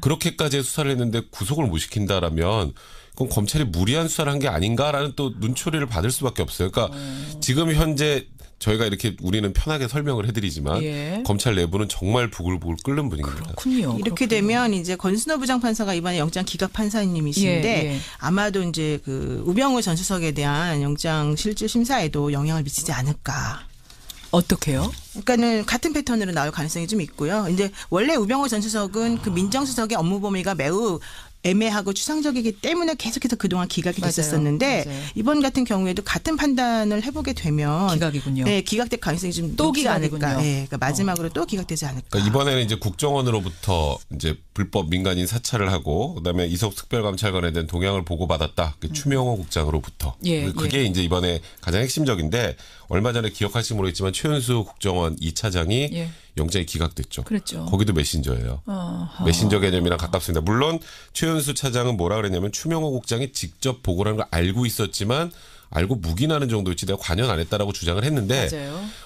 그렇게까지 수사를 했는데 구속을 못 시킨다라면 그건 검찰이 무리한 수사를 한 게 아닌가라는 또 눈초리를 받을 수밖에 없어요. 그러니까 지금 현재 저희가 이렇게 우리는 편하게 설명을 해드리지만 검찰 내부는 정말 부글부글 끓는 분위기입니다. 그렇군요. 이렇게 되면 이제 권순호 부장판사가 이번에 영장 기각 판사님이신데 아마도 이제 그 우병우 전 수석에 대한 영장 실질 심사에도 영향을 미치지 않을까. 어떻게요? 그러니까는 같은 패턴으로 나올 가능성이 좀 있고요. 이제 원래 우병우 전 수석은 그 민정수석의 업무 범위가 매우 애매하고 추상적이기 때문에 계속해서 그동안 기각이 됐었는데 이번 같은 경우에도 같은 판단을 해보게 되면 기각이군요. 네, 기각될 가능성이 좀 또 높지 기각이군요. 않을까. 네, 그러니까 마지막으로 또 기각되지 않을까. 그러니까 이번에는 이제 국정원으로부터 이제 불법 민간인 사찰을 하고 그다음에 이석 특별감찰관에 대한 동향을 보고받았다. 그 추명호 국장으로부터. 그게 이제 이번에 가장 핵심적인데 얼마 전에 기억하실지 모르겠지만 최은수 국정원 2차장이 영장이 기각됐죠. 그랬죠. 거기도 메신저예요. 메신저 개념이랑 가깝습니다. 물론 최은수 차장은 뭐라 그랬냐면 추명호 국장이 직접 보고라는 걸 알고 있었지만 알고 묵인하는 정도였지 내가 관여는 안 했다라고 주장을 했는데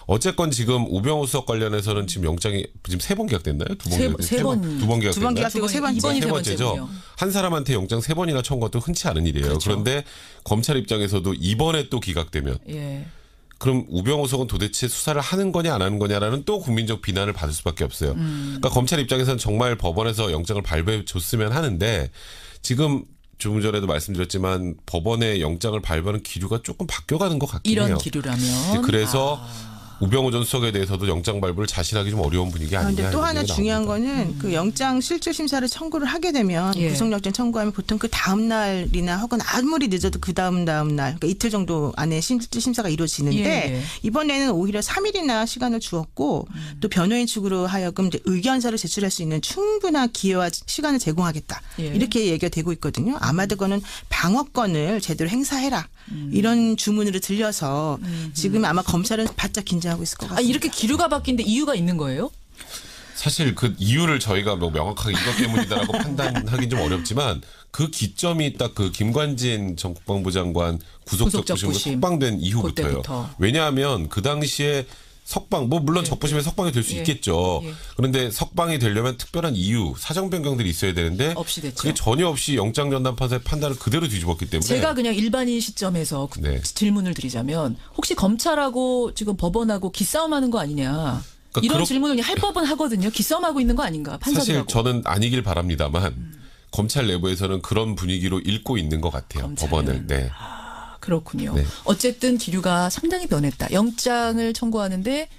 어쨌건 지금 우병우 수석 관련해서는 지금 영장이 지금 3번 기각됐나요? 두 번 기각됐나요? 2번 기각되고 3번째. 세 번째죠. 한 사람한테 영장 3번이나 청구한 것도 흔치 않은 일이에요. 그런데 검찰 입장에서도 이번에 또 기각되면 그럼 우병우 수석은 도대체 수사를 하는 거냐 안 하는 거냐라는 또 국민적 비난을 받을 수밖에 없어요. 그러니까 검찰 입장에서는 정말 법원에서 영장을 발부해 줬으면 하는데 지금 조금 전에도 말씀드렸지만 법원의 영장을 발부하는 기류가 조금 바뀌어가는 것 같긴 해요. 이런 기류라면. 그래서 우병우 전 수석에 대해서도 영장 발부를 자신하기 좀 어려운 분위기 아니냐. 그런데 또 하나 중요한 거는 그 영장 실질 심사를 청구를 하게 되면 구속영장 청구하면 보통 그 다음 날이나 혹은 아무리 늦어도 그 다음 날 그러니까 이틀 정도 안에 실질 심사가 이루어지는데 이번에는 오히려 3일이나 시간을 주었고 또 변호인 측으로 하여금 이제 의견서를 제출할 수 있는 충분한 기회와 시간을 제공하겠다. 이렇게 얘기가 되고 있거든요. 아마도 그거는 방어권을 제대로 행사해라. 이런 주문으로 들려서 지금 아마 검찰은 바짝 긴장하고 있을 것 같습니다. 이렇게 기류가 바뀐데 이유가 있는 거예요? 사실 그 이유를 저희가 뭐 명확하게 이것 때문이다라고 판단하기 좀 어렵지만 그 기점이 딱 그 김관진 전 국방부 장관 구속적 부심으로 석방된 이후부터요. 왜냐하면 그 당시에 석방, 뭐 물론 적부심에 석방이 될 수 있겠죠. 그런데 석방이 되려면 특별한 이유, 사정 변경들이 있어야 되는데 없이 됐죠. 그게 전혀 없이 영장 전담 판사의 판단을 그대로 뒤집었기 때문에 제가 그냥 일반인 시점에서 질문을 드리자면 혹시 검찰하고 지금 법원하고 기싸움하는 거 아니냐. 그러니까 이런 질문을 할 법은 하거든요. 기싸움하고 있는 거 아닌가. 판사들하고. 사실 저는 아니길 바랍니다만 검찰 내부에서는 그런 분위기로 읽고 있는 것 같아요. 검찰은. 법원을. 그렇군요. 네. 어쨌든 기류가 상당히 변했다. 영장을 청구하는데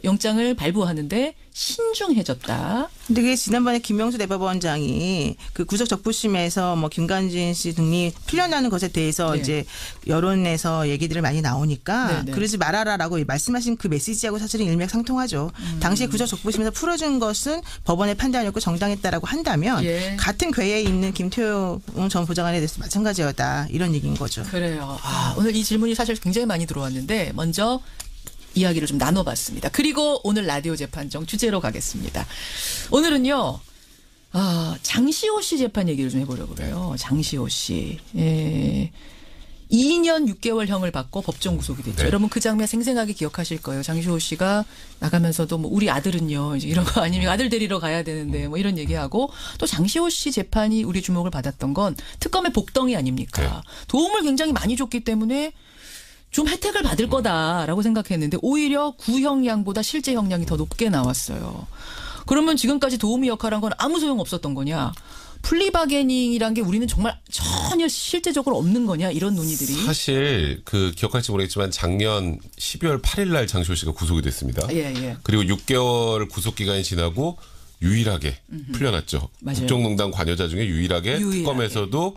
영장을 발부하는데 신중해졌다. 근데 그게 지난번에 김명수 대법원장이 그 구속 적부심에서 뭐 김관진 씨 등이 풀려나는 것에 대해서 네. 이제 여론에서 얘기들을 많이 나오니까 네네. 그러지 말아라라고 말씀하신 그 메시지하고 사실은 일맥상통하죠. 당시에 구속 적부심에서 풀어준 것은 법원의 판단이었고 정당했다라고 한다면 예. 같은 궤에 있는 김태호 전 부장관에 대해서 마찬가지였다 이런 얘기인 거죠. 그래요. 오늘 이 질문이 사실 굉장히 많이 들어왔는데 먼저 이야기를 좀 나눠봤습니다. 그리고 오늘 라디오 재판정 주제로 가겠습니다. 오늘은요. 장시호 씨 재판 얘기를 좀 해보려고 그래요. 장시호 씨. 2년 6개월형을 받고 법정 구속이 됐죠. 네. 여러분 그 장면 생생하게 기억하실 거예요. 장시호 씨가 나가면서도 뭐 우리 아들은요. 이제 이런 거 아니면 아들 데리러 가야 되는데 뭐 이런 얘기하고 또 장시호 씨 재판이 우리 주목을 받았던 건 특검의 복덩이 아닙니까? 네. 도움을 굉장히 많이 줬기 때문에 좀 혜택을 받을 거다라고 생각했는데 오히려 구형량보다 실제 형량이 더 높게 나왔어요. 그러면 지금까지 도우미 역할한 건 아무 소용 없었던 거냐? 플리바게닝이란 게 우리는 정말 전혀 실제적으로 없는 거냐? 이런 논의들이. 사실 그 기억할지 모르겠지만 작년 12월 8일 날 장시호 씨가 구속이 됐습니다. 예. 그리고 6개월 구속 기간이 지나고 유일하게 풀려났죠. 맞아요. 국정농단 관여자 중에 유일하게 특검에서도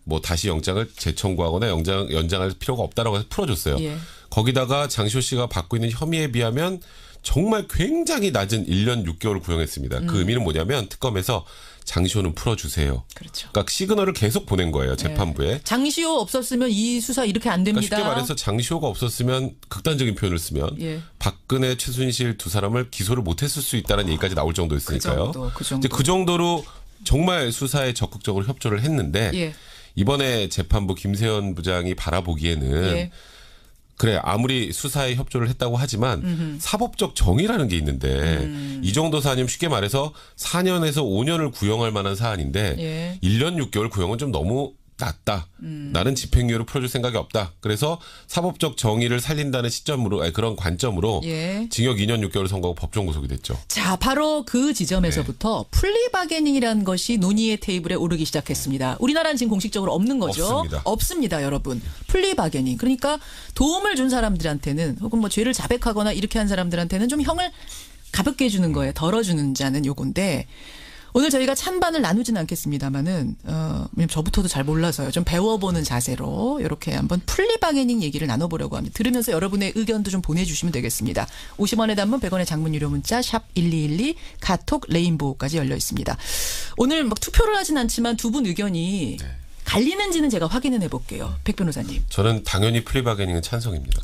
뭐 다시 영장을 재청구하거나 연장할 필요가 없다라고 해서 풀어줬어요. 예. 거기다가 장시호 씨가 받고 있는 혐의에 비하면 정말 굉장히 낮은 1년 6개월을 구형했습니다. 그 의미는 뭐냐면 특검에서 장시호는 풀어주세요. 그렇죠. 그러니까 시그널을 계속 보낸 거예요. 재판부에. 네. 장시호 없었으면 이 수사 이렇게 안 됩니다. 그러니까 쉽게 말해서 장시호가 없었으면 극단적인 표현을 쓰면 박근혜, 최순실 두 사람을 기소를 못했을 수 있다는 얘기까지 나올 정도였으니까요. 그 정도로 정말 수사에 적극적으로 협조를 했는데 이번에 재판부 김세현 부장이 바라보기에는 그래 아무리 수사에 협조를 했다고 하지만 사법적 정의라는 게 있는데 이 정도 사안이면 쉽게 말해서 4년에서 5년을 구형할 만한 사안인데 1년 6개월 구형은 좀 너무 낮다. 나는 집행유예로 풀어줄 생각이 없다. 그래서 사법적 정의를 살린다는 시점으로 그런 관점으로 징역 2년 6개월 선고하고 법정 구속이 됐죠. 자, 바로 그 지점에서부터 플리바게닝이라는 것이 논의의 테이블에 오르기 시작했습니다. 우리나라는 지금 공식적으로 없는 거죠. 없습니다, 여러분. 플리바게닝. 그러니까 도움을 준 사람들한테는 혹은 뭐 죄를 자백하거나 이렇게 한 사람들한테는 좀 형을 가볍게 해주는 거예요. 덜어주는 자는 요건데 오늘 저희가 찬반을 나누진 않겠습니다만은 저부터도 잘 몰라서요. 좀 배워보는 자세로 이렇게 한번 플리바게닝 얘기를 나눠보려고 합니다. 들으면서 여러분의 의견도 좀 보내주시면 되겠습니다. 50원의 단문 100원의 장문 유료 문자 샵 1212 카톡 레인보우까지 열려 있습니다. 오늘 막 투표를 하진 않지만 두 분 의견이 갈리는지는 제가 확인을 해볼게요. 백 변호사님. 저는 당연히 플리바게닝은 찬성입니다.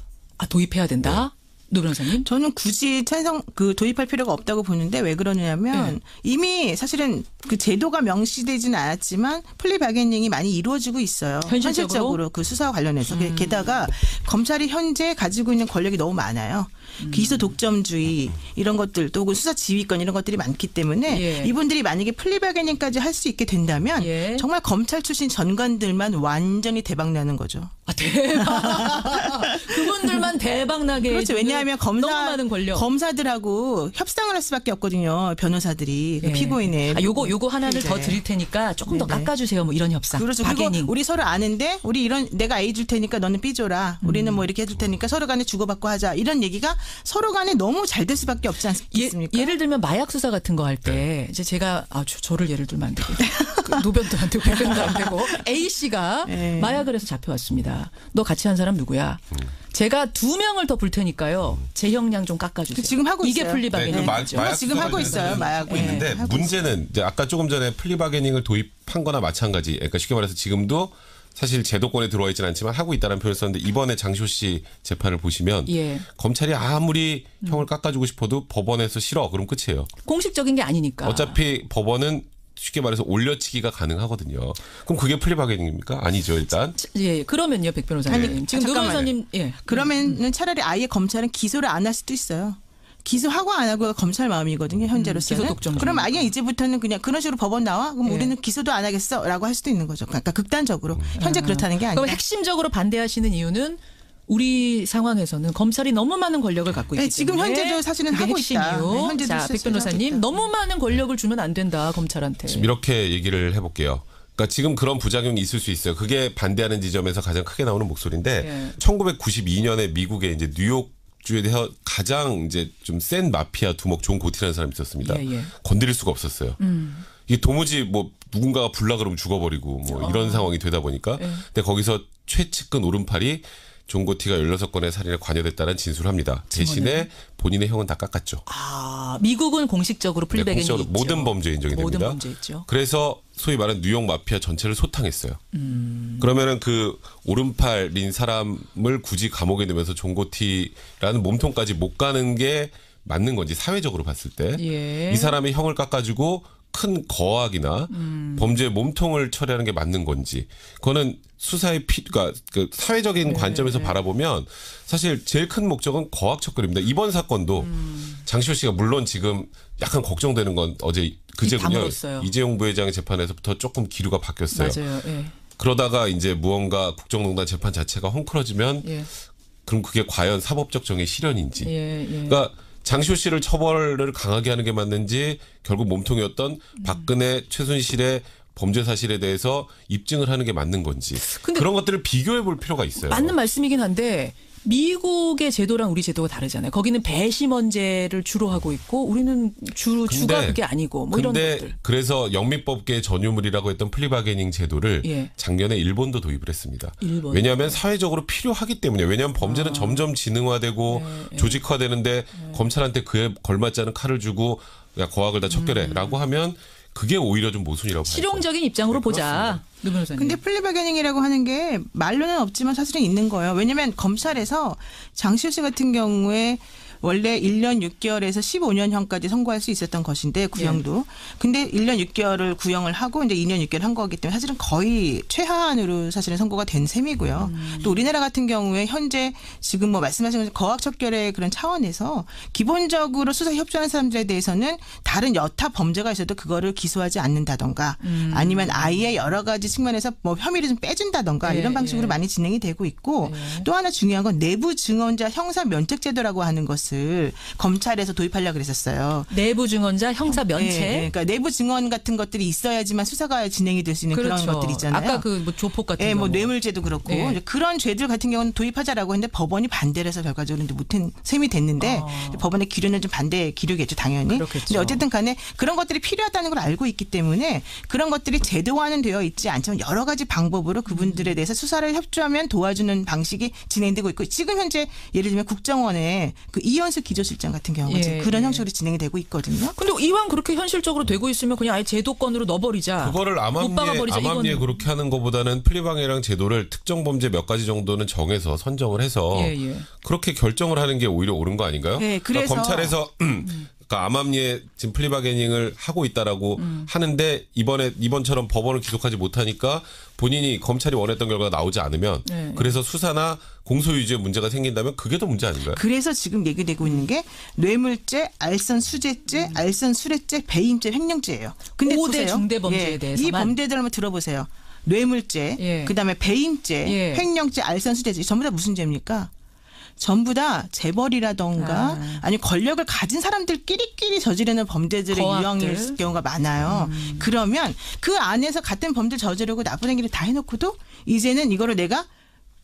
도입해야 된다? 노 변호사님? 저는 굳이 도입할 필요가 없다고 보는데 왜 그러냐면 이미 사실은 그 제도가 명시되지는 않았지만 플리바게닝이 많이 이루어지고 있어요. 현실적으로 그 수사와 관련해서. 게다가 검찰이 현재 가지고 있는 권력이 너무 많아요. 기소 독점주의 이런 것들 또 수사 지휘권 이런 것들이 많기 때문에 이분들이 만약에 플리바게닝까지 할 수 있게 된다면 정말 검찰 출신 전관들만 완전히 대박 나는 거죠. 대박. 그분들만 대박 나게. 그렇죠. 왜냐하면 검사들하고 협상을 할 수밖에 없거든요. 변호사들이 그 피고인의. 요거 하나를 더 드릴 테니까 조금 더 깎아주세요. 뭐 이런 협상. 그렇죠. 바게닝. 그리고 우리 서로 아는데 우리 내가 A 줄 테니까 너는 B 줘라. 우리는 뭐 이렇게 해줄 테니까 서로 간에 주고받고 하자. 이런 얘기가 서로 간에 너무 잘 될 수밖에 없지 않습니까? 예를 들면 마약 수사 같은 거 할 때 이제 제가 저를 예를 들면 안 되겠다. 노변도 안 되고 배변도 안 되고 A 씨가 마약을 해서 잡혀왔습니다. 너 같이 한 사람 누구야? 제가 2명을 더 불 테니까요. 제 형량 좀 깎아주세요. 지금 하고 이게 있어요. 플리바게닝. 마약 지금 하고 있어요. 마약 있는데 문제는 이제 아까 조금 전에 플리바게닝을 도입한 거나 마찬가지. 그러니까 쉽게 말해서 지금도 사실 제도권에 들어와 있지는 않지만 하고 있다는 표현을 썼는데 이번에 장시호 씨 재판을 보시면 검찰이 아무리 형을 깎아주고 싶어도 법원에서 싫어. 그럼 끝이에요. 공식적인 게 아니니까. 어차피 법원은 쉽게 말해서 올려치기가 가능하거든요. 그럼 그게 플리바게닝입니까? 아니죠, 일단. 그러면요, 백 변호사님. 지금 노 변호사님. 그러면은 차라리 아예 검찰은 기소를 안 할 수도 있어요. 기소하고 안 하고가 검찰 마음이거든요. 현재로서는. 그럼 아예 이제부터는 그냥 그런 식으로 법원 나와? 그럼 우리는 기소도 안 하겠어라고 할 수도 있는 거죠. 그러니까 극단적으로. 현재 그렇다는 게 아니라. 그럼 핵심적으로 반대하시는 이유는 우리 상황에서는 검찰이 너무 많은 권력을 갖고 있기 때문에. 지금 현재도 사실은 하고 있다. 자, 백 변호사님. 너무 많은 권력을 주면 안 된다. 검찰한테. 지금 이렇게 얘기를 해볼게요. 그러니까 지금 그런 부작용이 있을 수 있어요. 그게 반대하는 지점에서 가장 크게 나오는 목소리인데 1992년에 미국의 이제 뉴욕 주에 대해서 가장 이제 좀 센 마피아 두목 존 고티라는 사람이 있었습니다. 건드릴 수가 없었어요. 이게 도무지 뭐 누군가가 불나 그러면 죽어버리고 뭐 이런 상황이 되다 보니까 근데 거기서 최측근 오른팔이 존 고티가 16건의 살인에 관여됐다는 진술을 합니다. 대신에 본인의 형은 다 깎았죠. 아, 미국은 공식적으로 플리베겐이 있죠. 모든 범죄 인정이 모든 됩니다. 범죄 있죠. 그래서 소위 말하는 뉴욕 마피아 전체를 소탕했어요. 그러면은 그 오른팔인 사람을 굳이 감옥에 넣으면서 존 고티라는 몸통까지 못 가는 게 맞는 건지 사회적으로 봤을 때 이 사람이 형을 깎아주고 큰 거악이나 범죄의 몸통을 처리하는 게 맞는 건지 그거는 수사의 그러니까 그 사회적인 관점에서 바라보면 사실 제일 큰 목적은 거악 척결입니다. 이번 사건도 장시호 씨가 물론 지금 약간 걱정되는 건 어제 그제군요. 이재용 부회장의 재판에서부터 조금 기류가 바뀌었어요. 맞아요. 그러다가 이제 무언가 국정농단 재판 자체가 헝클어지면 그럼 그게 과연 사법적 정의 실현인지. 그러니까 장시호 씨를 처벌을 강하게 하는 게 맞는지 결국 몸통이었던 박근혜 최순실의 범죄 사실에 대해서 입증을 하는 게 맞는 건지 그런 것들을 비교해 볼 필요가 있어요. 맞는 말씀이긴 한데 미국의 제도랑 우리 제도가 다르잖아요. 거기는 배심원제를 주로 하고 있고 우리는 주가 그게 아니고 뭐 이런 것들. 그래서 영미법계의 전유물이라고 했던 플리바게닝 제도를 작년에 일본도 도입을 했습니다. 왜냐하면 사회적으로 필요하기 때문에. 왜냐하면 범죄는 점점 지능화되고 조직화되는데 검찰한테 그에 걸맞지 않은 칼을 주고 야 거악을 다 척결해라고 하면 그게 오히려 좀 모순이라고 봐요. 실용적인 입장으로 보자. 근데 플리바게닝이라고 하는 게 말로는 없지만 사실은 있는 거예요. 왜냐하면 검찰에서 장시호 씨 같은 경우에 원래 1년 6개월에서 15년형까지 선고할 수 있었던 것인데 구형도. 근데 1년 6개월을 구형을 하고 이제 2년 6개월 한 거기 때문에 사실은 거의 최하한으로 사실은 선고가 된 셈이고요. 또 우리나라 같은 경우에 현재 지금 뭐 말씀하신 거학 척결의 그런 차원에서 기본적으로 수사에 협조하는 사람들에 대해서는 다른 여타 범죄가 있어도 그거를 기소하지 않는다던가 아니면 아예 여러 가지 측면에서 뭐 혐의를 좀 빼준다던가 이런 방식으로 많이 진행이 되고 있고 또 하나 중요한 건 내부 증언자 형사 면책 제도라고 하는 것을 검찰에서 도입하려고 그랬었어요. 내부 증언자 형사 면책. 그러니까 내부 증언 같은 것들이 있어야지만 수사가 진행이 될 수 있는 그런 것들이 있잖아요. 아까 그 뭐 조폭 같은 거. 뭐 뇌물죄도 그렇고 그런 죄들 같은 경우는 도입하자라고 했는데 법원이 반대를 해서 결과적으로 이제 못한 셈이 됐는데 법원의 기류는 좀 반대 기류겠죠, 당연히. 근데 어쨌든 간에 그런 것들이 필요하다는 걸 알고 있기 때문에 그런 것들이 제도화는 되어 있지 않지만 여러 가지 방법으로 그분들에 대해서 수사를 협조하면 도와주는 방식이 진행되고 있고 지금 현재 예를 들면 국정원에 그 이현수 기조실장 같은 경우가 지금 그런 형식으로 진행이 되고 있거든요. 근데 이왕 그렇게 현실적으로 되고 있으면 그냥 아예 제도권으로 넣어버리자. 그거를 암암리에 그렇게 하는 것보다는 플리바게닝 제도를 특정 범죄 몇 가지 정도는 정해서 선정을 해서 그렇게 결정을 하는 게 오히려 옳은 거 아닌가요? 그래서 그러니까 검찰에서 그러니까 암암리에 지금 플리바게닝을 하고 있다라고 하는데 이번처럼 법원을 기소하지 못하니까 본인이 검찰이 원했던 결과가 나오지 않으면 그래서 수사나 공소유지에 문제가 생긴다면 그게 더 문제 아닌가요? 그래서 지금 얘기되고 있는 게 뇌물죄, 알선수재죄, 알선수뢰죄, 배임죄, 횡령죄예요. 근데 5대 중대 범죄에 대해서만. 이 범죄들 한번 들어보세요. 뇌물죄, 그다음에 배임죄, 횡령죄, 알선수재죄 전부 다 무슨 죄입니까? 전부 다 재벌이라던가 아니 권력을 가진 사람들끼리끼리 저지르는 범죄들의 유형일 경우가 많아요. 그러면 그 안에서 같은 범죄를 저지르고 나쁜 행위를 다 해놓고도 이제는 이거를 내가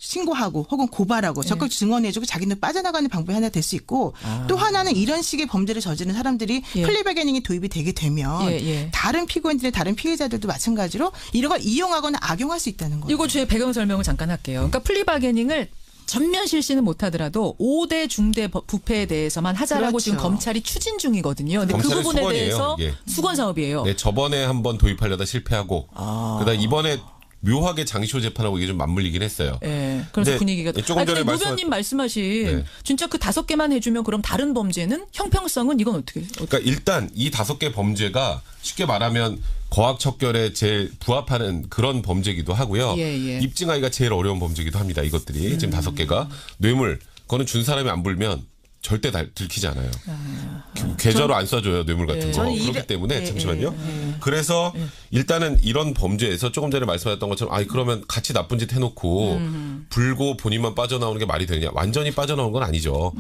신고하고 혹은 고발하고 적극 증언해주고 자기는 빠져나가는 방법이 하나 될 수 있고 또 하나는 이런 식의 범죄를 저지르는 사람들이 플리바게닝이 도입이 되게 되면 다른 피고인들의 다른 피해자들도 마찬가지로 이런 걸 이용하거나 악용할 수 있다는 거예요. 이거 제 배경 설명을 잠깐 할게요. 그러니까 플리바게닝을 전면 실시는 못하더라도 5대 중대 부패에 대해서만 하자라고 지금 검찰이 추진 중이거든요. 근데 그 부분에 대해서 수건 사업이에요. 네, 저번에 한번 도입하려다 실패하고 그다음 이번에 묘하게 장시호 재판하고 이게 좀 맞물리긴 했어요. 그래서 분위기가. 조금 전에 노변님 말씀하신 진짜 그 5개만 해주면 그럼 다른 범죄는 형평성은 이건 어떻게? 그러니까 일단 이 5개 범죄가 쉽게 말하면 거악 척결에 제일 부합하는 그런 범죄기도 하고요. 입증하기가 제일 어려운 범죄기도 합니다. 이것들이 지금 5개가 뇌물 그거는 준 사람이 안 불면 절대 들키지 않아요. 계좌로 안 쏴줘요. 뇌물 같은 거. 그렇기 때문에 잠시만요. 그래서 일단은 이런 범죄에서 조금 전에 말씀하셨던 것처럼 그러면 같이 나쁜 짓 해놓고 불고 본인만 빠져나오는 게 말이 되느냐. 완전히 빠져나오는 건 아니죠.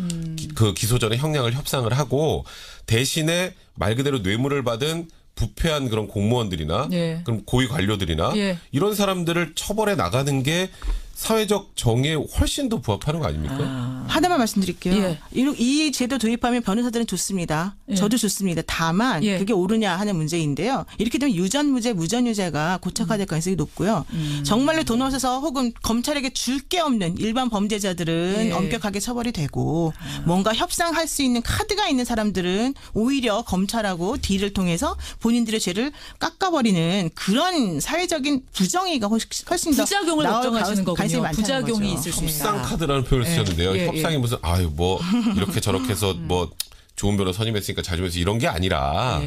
그 기소 전에 형량을 협상을 하고 대신에 말 그대로 뇌물을 받은 부패한 그런 공무원들이나 예. 그럼 고위 관료들이나 예. 이런 사람들을 처벌해 나가는 게 사회적 정의에 훨씬 더 부합하는 거 아닙니까? 하나만 말씀드릴게요. 예. 이 제도 도입하면 변호사들은 좋습니다. 예. 저도 좋습니다. 다만 예. 그게 옳으냐 하는 문제인데요. 이렇게 되면 유전무죄, 무전유죄가 고착화될 가능성이 높고요. 정말로 돈 없어서 혹은 검찰에게 줄 게 없는 일반 범죄자들은 예. 엄격하게 처벌이 되고 뭔가 협상할 수 있는 카드가 있는 사람들은 오히려 검찰하고 딜을 통해서 본인들의 죄를 깎아버리는 그런 사회적인 부정의가 훨씬 더 부작용을 걱정하시는 거군요. 부작용이 있을 수 있다. 협상 카드라는 표현을 쓰셨는데요. 예, 협상이 무슨 아유 뭐 이렇게 저렇게 해서 뭐 좋은 변호 선임했으니까 잘 좀 해서 이런 게 아니라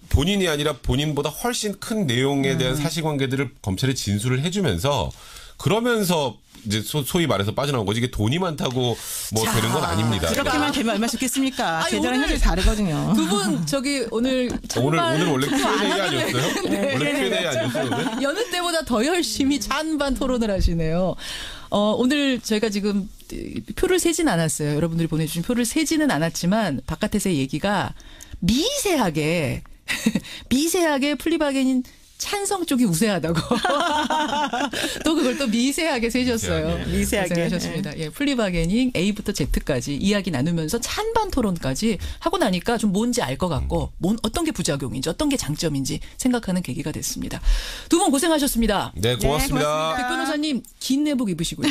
본인이 아니라 본인보다 훨씬 큰 내용에 대한 사실관계들을 검찰에 진술을 해주면서 그러면서 이제 소위 말해서 빠져나온 거지 이게 돈이 많다고 뭐 되는 건 아닙니다. 그렇게만 되면 얼마나 좋겠습니까? 아니, 제도랑 오늘 현실이 다르거든요. 두 분 저기 오늘 오늘 원래 Q&A 아니었어요? 네. 원래 Q&A 아니었어요? 여느 때보다 더 열심히 찬반 토론을 하시네요. 오늘 저희가 지금 표를 세진 않았어요. 여러분들이 보내주신 표를 세지는 않았지만 바깥에서의 얘기가 미세하게 플리바겐인 찬성 쪽이 우세하다고. 또 그걸 또 미세하게 세셨어요. 미세하게. 하셨습니다. 예, 플리바게닝 A부터 Z까지 이야기 나누면서 찬반 토론까지 하고 나니까 좀 뭔지 알 것 같고 어떤 게 부작용인지 어떤 게 장점인지 생각하는 계기가 됐습니다. 두 분 고생하셨습니다. 네, 고맙습니다. 백 변호사님 긴 내복 입으시고요.